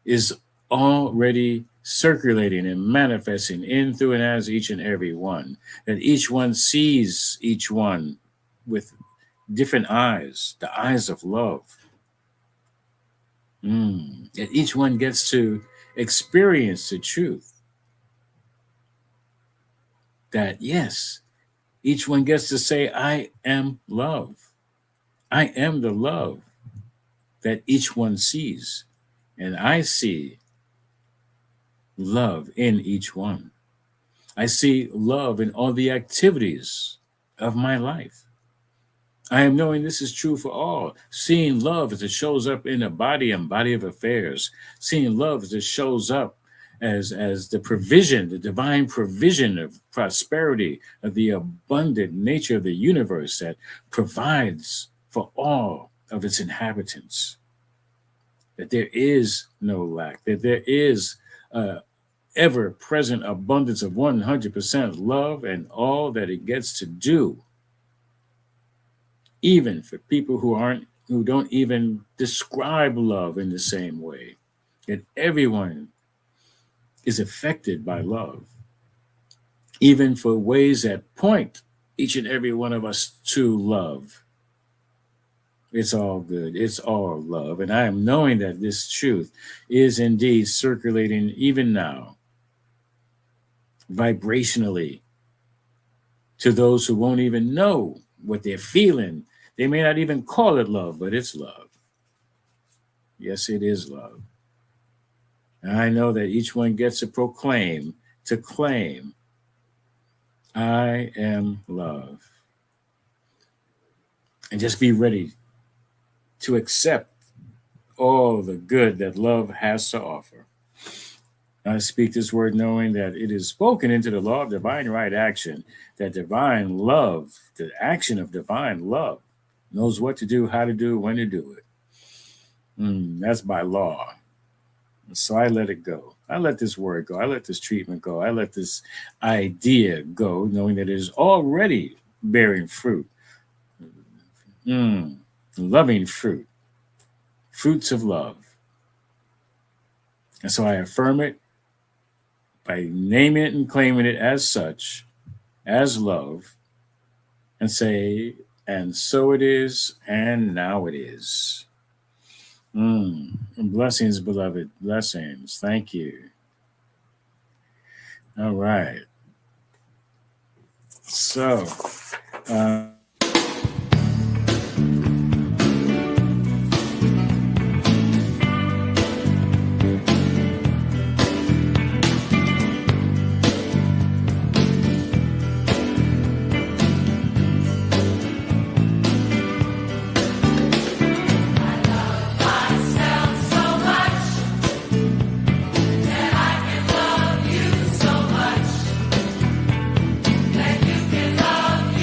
is already circulating and manifesting in, through, and as each and every one. That each one sees each one with different eyes, the eyes of love. That each one gets to experience the truth. That yes, each one gets to say, I am love. I am the love that each one sees. And I see love in each one. I see love in all the activities of my life. I am knowing this is true for all. Seeing love as it shows up in a body and body of affairs. Seeing love as it shows up as the provision, the divine provision of prosperity, of the abundant nature of the universe that provides for all of its inhabitants. That there is no lack, that there is ever-present abundance of 100% love and all that it gets to do, even for people who don't even describe love in the same way. That everyone is affected by love, even for ways that point each and every one of us to love. It's all good. It's all love. And I am knowing that this truth is indeed circulating even now, vibrationally, to those who won't even know what they're feeling. They may not even call it love, but it's love. Yes, it is love. And I know that each one gets to proclaim, to claim, I am love. And just be ready to accept all the good that love has to offer. I speak this word knowing that it is spoken into the law of divine right action, that divine love, the action of divine love, knows what to do, how to do, when to do it. That's by law. So I let it go. I let this word go. I let this treatment go. I let this idea go, knowing that it is already bearing fruit. Loving fruit. Fruits of love. And so I affirm it by naming it and claiming it as such, as love, and say, and so it is, and now it is. Blessings, beloved. Blessings. Thank you. All right. So, That you can love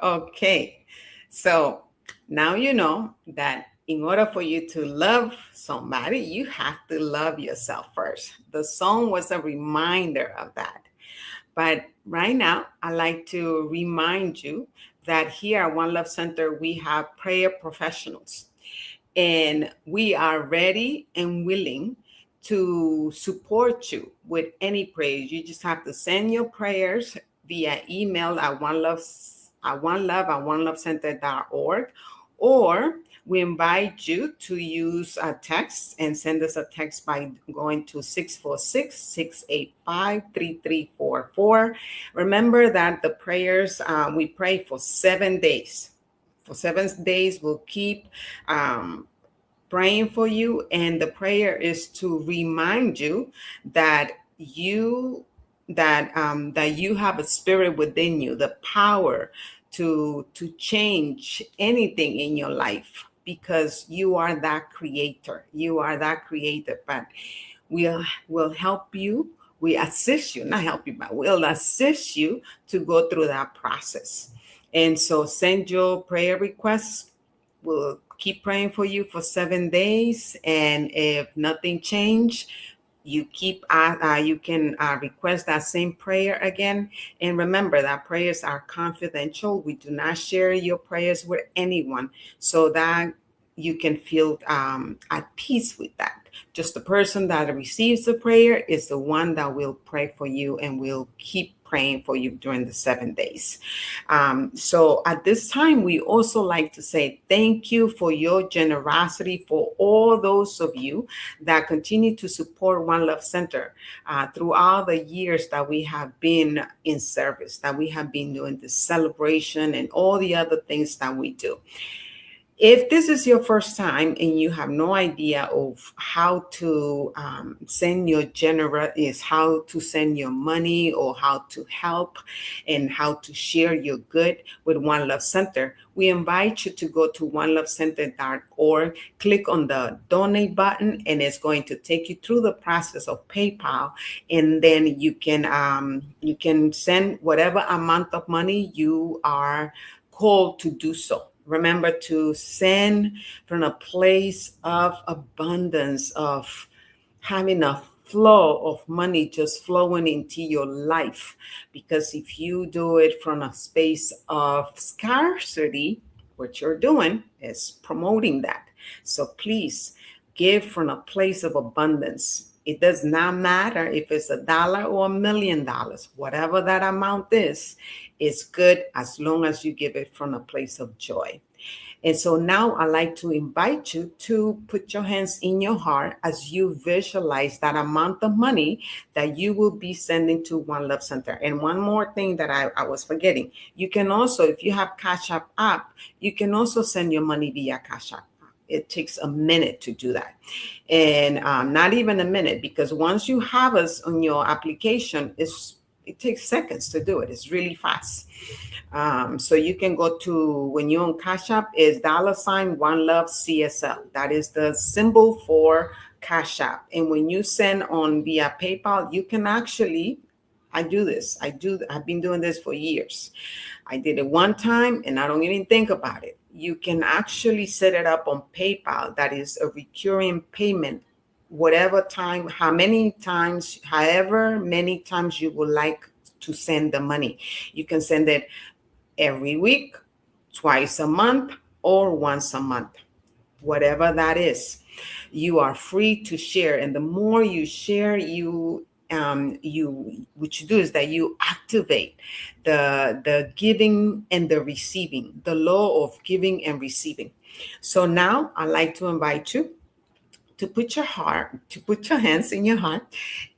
Okay. So now you know that in order for you to love somebody, you have to love yourself first. The song was a reminder of that. But right now, I like to remind you that here at One Love Center, we have prayer professionals, and we are ready and willing to support you with any prayers. You just have to send your prayers via email at onelovecenter.org, or we invite you to use a text and send us a text by going to 646-685-3344. Remember that the prayers, we pray for 7 days. For 7 days, we'll keep praying for you, and the prayer is to remind you that you have a spirit within you, the power to change anything in your life, because you are that creator. You are that creator. But we'll help you. We assist you, not help you, but we'll assist you to go through that process. And so send your prayer requests. We'll keep praying for you for 7 days. And if nothing changed, you can request that same prayer again. And remember that prayers are confidential. We do not share your prayers with anyone, so that you can feel at peace with that. Just the person that receives the prayer is the one that will pray for you, and will keep praying for you during the 7 days. So at this time, we also like to say thank you for your generosity, for all those of you that continue to support One Love Center throughout the years that we have been in service, that we have been doing this celebration and all the other things that we do. If this is your first time and you have no idea of how to send your how to send your money, or how to help and how to share your good with One Love Center, we invite you to go to onelovecenter.org, click on the donate button, and it's going to take you through the process of PayPal. And then you can send whatever amount of money you are called to do so. Remember to send from a place of abundance, of having a flow of money just flowing into your life. Because if you do it from a space of scarcity, what you're doing is promoting that. So please give from a place of abundance. It does not matter if it's $1 or $1 million. Whatever that amount is good, as long as you give it from a place of joy. And so now I'd like to invite you to put your hands in your heart as you visualize that amount of money that you will be sending to One Love Center. And one more thing that I was forgetting. You can also, if you have Cash App, you can also send your money via Cash App. It takes a minute to do that. And not even a minute, because once you have us on your application, it takes seconds to do it. It's really fast. So you can go to, when you're on Cash App, is $OneLoveCSL. That is the symbol for Cash App. And when you send on via PayPal, you can actually, I've been doing this for years. I did it one time and I don't even think about it. You can actually set it up on PayPal. That is a recurring payment, however many times you would like to send the money. You can send it every week, twice a month, or once a month, whatever that is. You are free to share. And the more you share, what you do is that you activate the giving and the receiving, the law of giving and receiving. So now I'd like to invite you to put your hands in your heart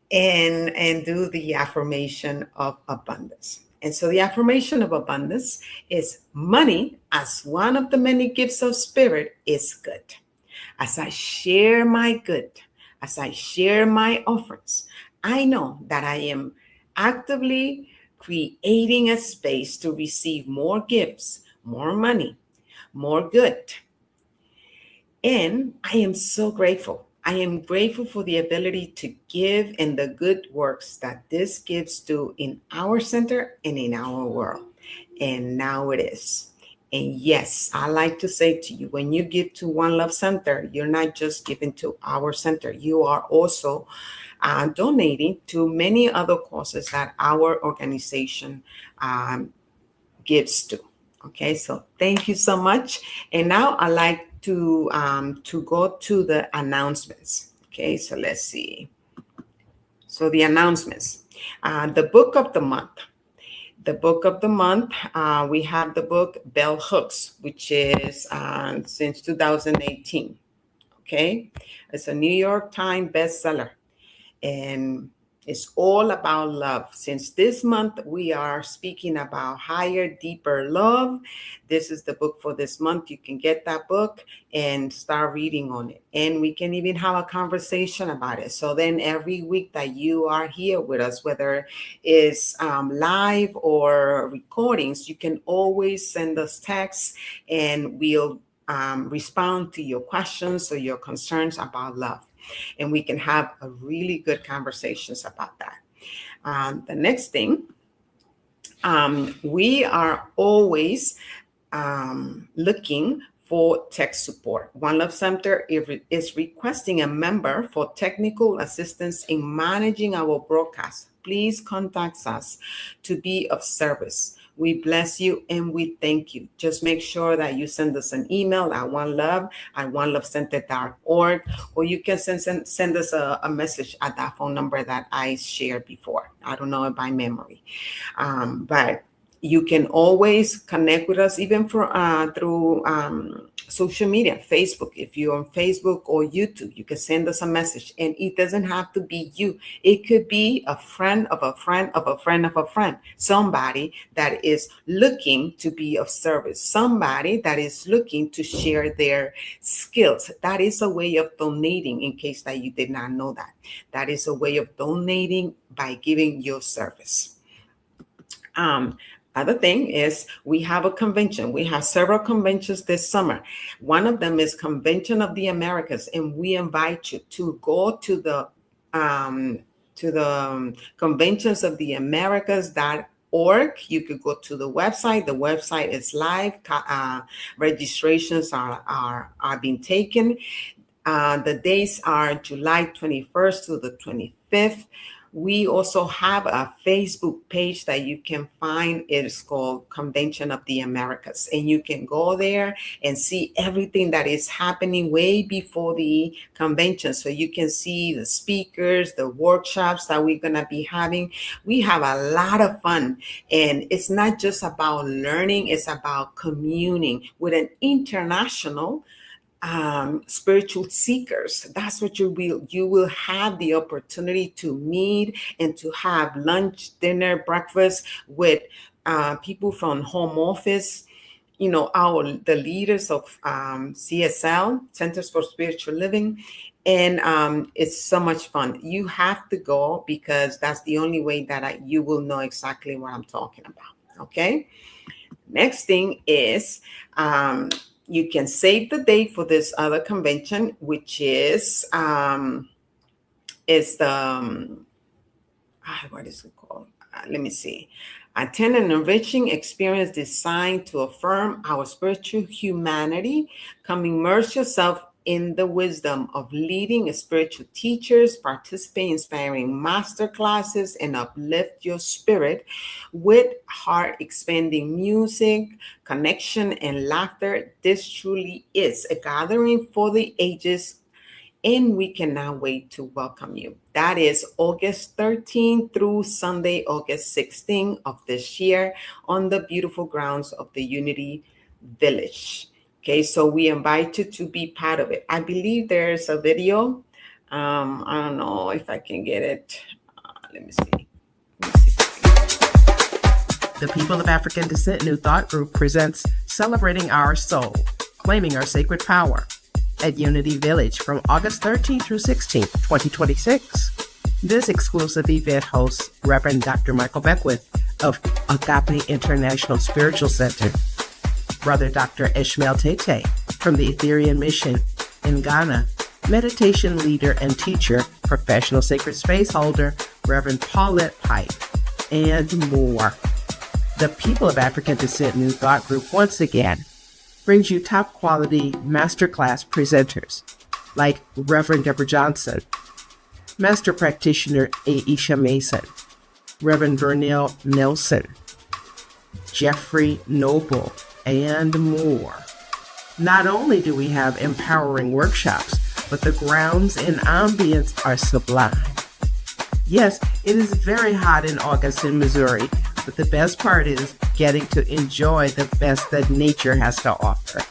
and do the affirmation of abundance. And so the affirmation of abundance is: money, as one of the many gifts of spirit, is good. As I share my good, as I share my offerings, I know that I am actively creating a space to receive more gifts, more money, more good. And I am so grateful. I am grateful for the ability to give and the good works that this gives do in our center and in our world. and now it is. And yes, I like to say to you, when you give to One Love Center, you're not just giving to our center. You are also donating to many other causes that our organization gives to. Okay, so thank you so much. And now I'd like to go to the announcements. Okay, so let's see. So the announcements. The book of the month. The book of the month, we have the book Bell Hooks, which is since 2018. Okay, it's a New York Times bestseller, and it's all about love. Since this month we are speaking about higher, deeper love, this is the book for this month. You can get that book and start reading on it, and we can even have a conversation about it. So then every week that you are here with us, whether it's live or recordings, you can always send us texts, and we'll respond to your questions or your concerns about love. And we can have a really good conversations about that. The next thing, we are always looking for tech support. One Love Center is requesting a member for technical assistance in managing our broadcast. Please contact us to be of service. We bless you and we thank you. Just make sure that you send us an email at onelovecenter.org, or you can send us a message at that phone number that I shared before. I don't know it by memory, but you can always connect with us even through social media, Facebook. If you're on Facebook or YouTube, you can send us a message, and it doesn't have to be you. It could be a friend of a friend of a friend of a friend, somebody that is looking to be of service, somebody that is looking to share their skills. That is a way of donating, in case that you did not know that. That is a way of donating by giving your service. Other thing is we have a convention. We have several conventions this summer. One of them is Convention of the Americas, and we invite you to go to the Conventions of the Americas.org. You could go to the website. The website is live. Registrations are being taken. The dates are July 21st to the 25th. We also have a Facebook page that you can find. It is called Convention of the Americas. And you can go there and see everything that is happening way before the convention. So you can see the speakers, the workshops that we're going to be having. We have a lot of fun. And it's not just about learning, it's about communing with an international spiritual seekers. That's what you will have the opportunity to meet and to have lunch, dinner, breakfast with people from home office, the leaders of CSL, Centers for Spiritual Living. And it's so much fun. You have to go, because that's the only way that you will know exactly what I'm talking about. Okay. Next thing is, you can save the date for this other convention, which is what is it called? Let me see. Attend an enriching experience designed to affirm our spiritual humanity. Come immerse yourself in the wisdom of leading spiritual teachers, participate in inspiring master classes, and uplift your spirit with heart-expanding music, connection, and laughter. This truly is a gathering for the ages, and we cannot wait to welcome you. That is August 13th through Sunday, August 16th of this year, on the beautiful grounds of the Unity Village. Okay, so we invite you to be part of it. I believe there's a video. I don't know if I can get it. Let me see. The People of African Descent New Thought Group presents Celebrating Our Soul, Claiming Our Sacred Power at Unity Village from August 13th through 16th, 2026. This exclusive event hosts Reverend Dr. Michael Beckwith of Agape International Spiritual Center, Brother Dr. Ishmael Tete from the Ethiopian Mission in Ghana, meditation leader and teacher, professional sacred space holder, Reverend Paulette Pike, and more. the People of African Descent New Thought Group once again brings you top quality masterclass presenters like Reverend Deborah Johnson, Master Practitioner Aisha Mason, Reverend Vernell Nelson, Jeffrey Noble, and more. Not only do we have empowering workshops, but the grounds and ambience are sublime. Yes, it is very hot in August in Missouri, but the best part is getting to enjoy the best that nature has to offer.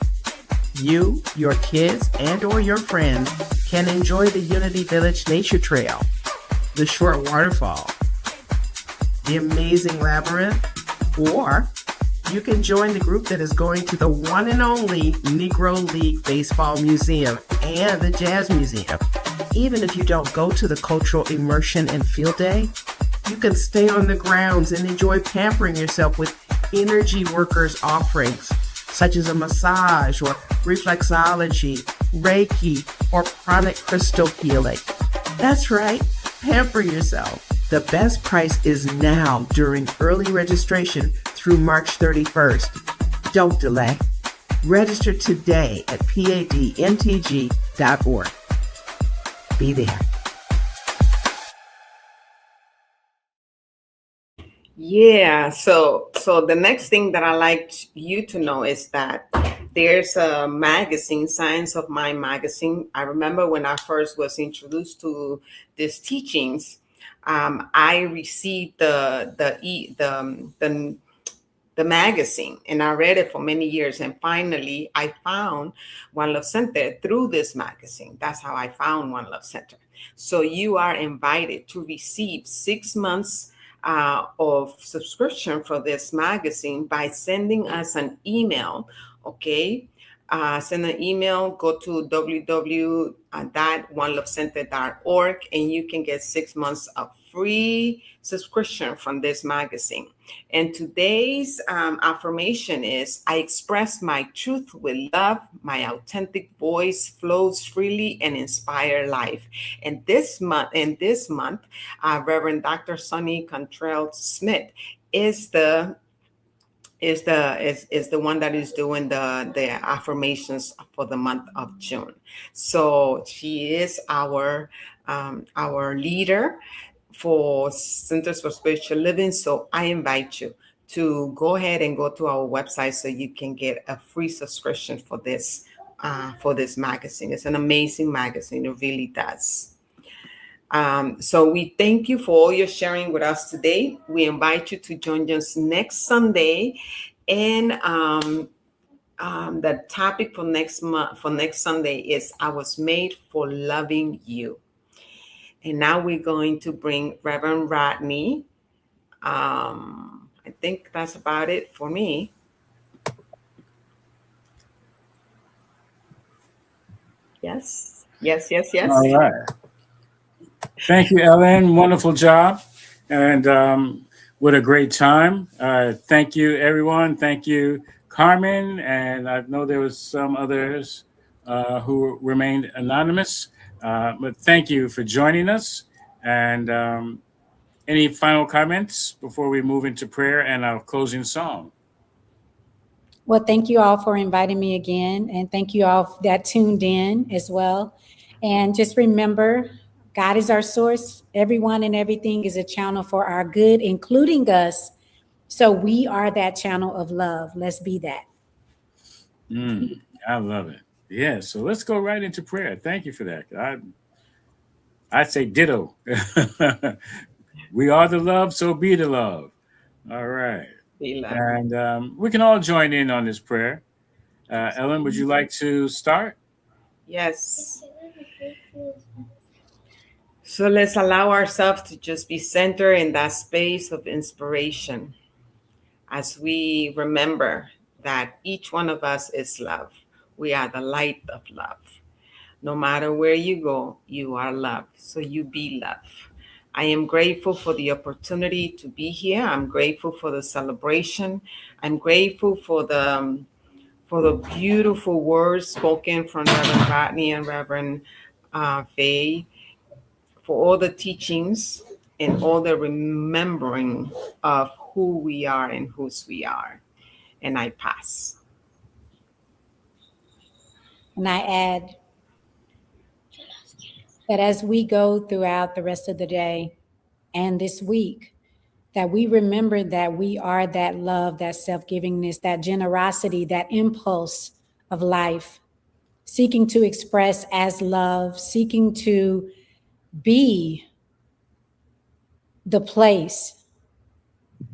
You, your kids, and or your friends can enjoy the Unity Village Nature Trail, the short waterfall, the amazing labyrinth, or you can join the group that is going to the one and only Negro League Baseball Museum and the Jazz Museum. Even if you don't go to the cultural immersion and field day, you can stay on the grounds and enjoy pampering yourself with energy workers offerings, such as a massage or reflexology, Reiki, or pranic crystal healing. That's right, pamper yourself. The best price is now during early registration through March 31st. Don't delay. Register today at padntg.org. Be there. Yeah, so the next thing that I like you to know is that there's a magazine, Science of Mind magazine. I remember when I first was introduced to these teachings, I received the magazine, and I read it for many years. And finally, I found One Love Center through this magazine. That's how I found One Love Center. So you are invited to receive 6 months of subscription for this magazine by sending us an email. Okay. Send an email, go to www.onelovecenter.org, and you can get 6 months of free subscription from this magazine. And today's affirmation is, I express my truth with love. My authentic voice flows freely and inspire life. And this month, Reverend Dr. Sonny Cantrell Smith is the one that is doing the affirmations for the month of June. So she is our leader for Centers for Spiritual Living. So I invite you to go ahead and go to our website so you can get a free subscription for this magazine. It's an amazing magazine. It really does. So we thank you for all your sharing with us today. We invite you to join us next Sunday. And the topic for next Sunday is, I was made for loving you. And now we're going to bring Reverend Rodney. I think that's about it for me. Yes. All right. Thank you, Ellen. Wonderful job. And what a great time. Thank you, everyone. Thank you, Carmen. And I know there was some others who remained anonymous. But thank you for joining us. And any final comments before we move into prayer and our closing song? Well, thank you all for inviting me again. And thank you all that tuned in as well. And just remember, God is our source. Everyone and everything is a channel for our good, including us. So we are that channel of love. Let's be that. I love it. Yeah, so let's go right into prayer. Thank you for that. I say ditto. We are the love, so be the love. All right. Be love. And we can all join in on this prayer. Ellen, would you like to start? Yes. So let's allow ourselves to just be centered in that space of inspiration as we remember that each one of us is love. We are the light of love. No matter where you go, you are loved. So you be love. I am grateful for the opportunity to be here. I'm grateful for the celebration. I'm grateful for the beautiful words spoken from Reverend Rodney and Reverend Faye, for all the teachings and all the remembering of who we are and whose we are. And I pass. And I add that as we go throughout the rest of the day and this week, that we remember that we are that love, that self-givingness, that generosity, that impulse of life, seeking to express as love, seeking to be the place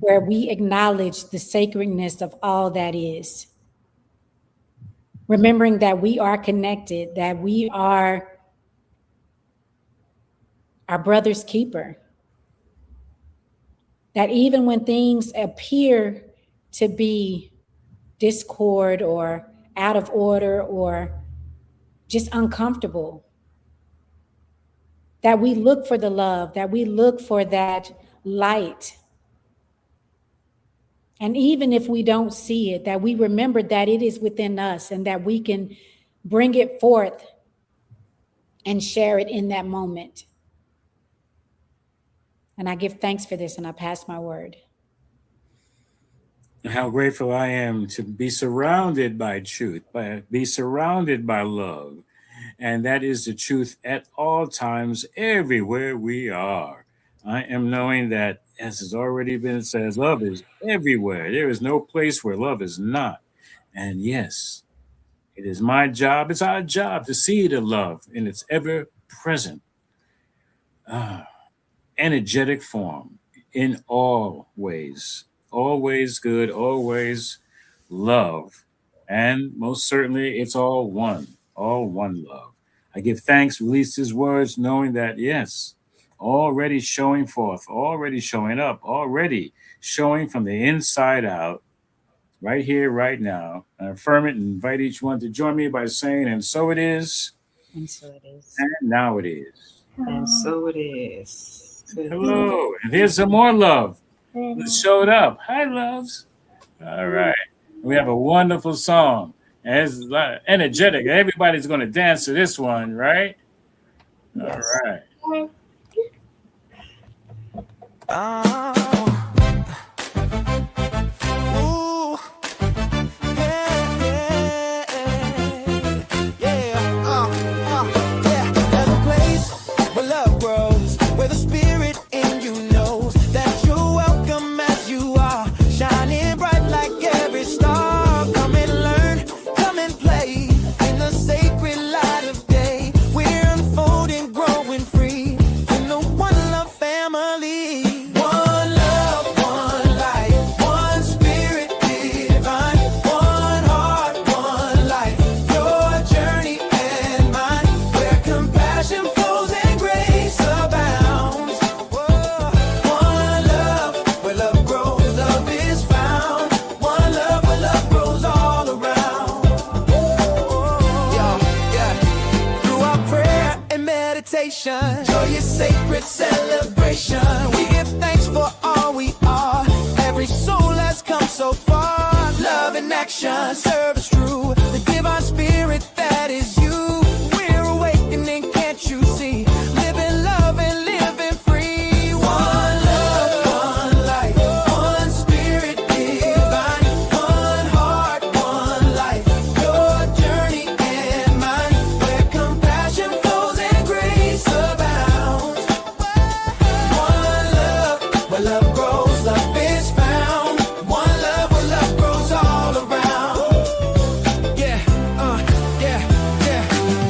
where we acknowledge the sacredness of all that is. Remembering that we are connected, that we are our brother's keeper. That even when things appear to be discord or out of order or just uncomfortable, that we look for the love, that we look for that light. And even if we don't see it, that we remember that it is within us and that we can bring it forth and share it in that moment. And I give thanks for this, and I pass my word. How grateful I am to be surrounded by truth, be surrounded by love. And that is the truth at all times, everywhere we are. I am knowing that, as has already been said, love is everywhere. There is no place where love is not. And yes, it is my job, it's our job to see the love in its ever-present, energetic form in all ways. Always good, always love. And most certainly, it's all one love. I give thanks, release his words, knowing that, yes, already showing forth, already showing up, already showing from the inside out, right here, right now. I affirm it and invite each one to join me by saying, and so it is. And so it is. And now it is. And so it is. Hello. And here's some more love. That showed up. Hi, loves. All right. We have a wonderful song. And it's energetic. Everybody's going to dance to this one, right? Yes. All right. There's a place where love grows, where the spirit in you knows that you're welcome as you are, shining bright like every star. Come and learn, come and play in the sacred light of day. We're unfolding, growing free in the one love family. One love, one life, one spirit divine, one heart, one life. Your journey and mine, where compassion flows and grace abounds. One love, where love grows, love is found. One love, where love grows all around. Through our prayer and meditation, joyous sacred celebration, we give thanks for all we are. Every soul has come so far. Love in action, service true, the divine spirit that is you. We're awakening, can't you see? Living love and living free. One love, one life, one spirit divine, one heart, one life. Your journey and mine, where compassion flows and grace abounds. One love, where love grows, love is found. One love, where love grows all around.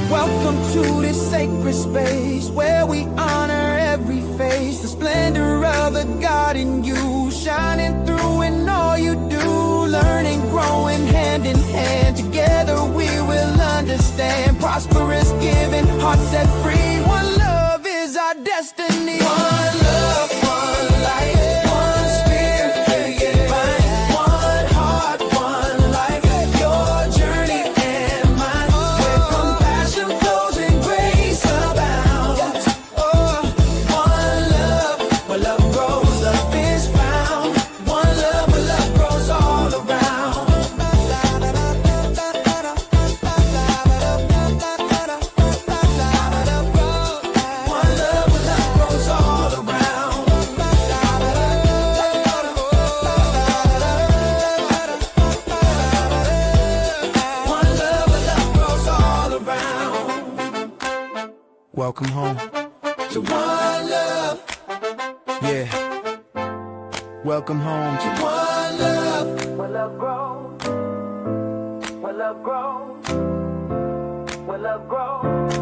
Welcome to this sacred space where we honor every face, the splendor of the God in you, shining through in all you do, learning, growing hand in hand. Together we will understand, prosperous, giving, heart set free. One love is our destiny. One love, one life, one spirit divine, one heart, one life. Your journey and mine, where compassion flows and grace abounds. One love, where love grows, love is found. One love, where love grows all around. One love, Welcome home to One Love. Yeah. Welcome home to One Love. Where love grows. Where love grows. Where love grows.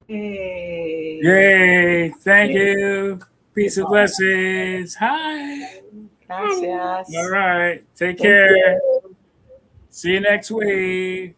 Yay. Yay. Thank you. Peace and blessings. Hi. Gracias. All right. Take care. See you next week.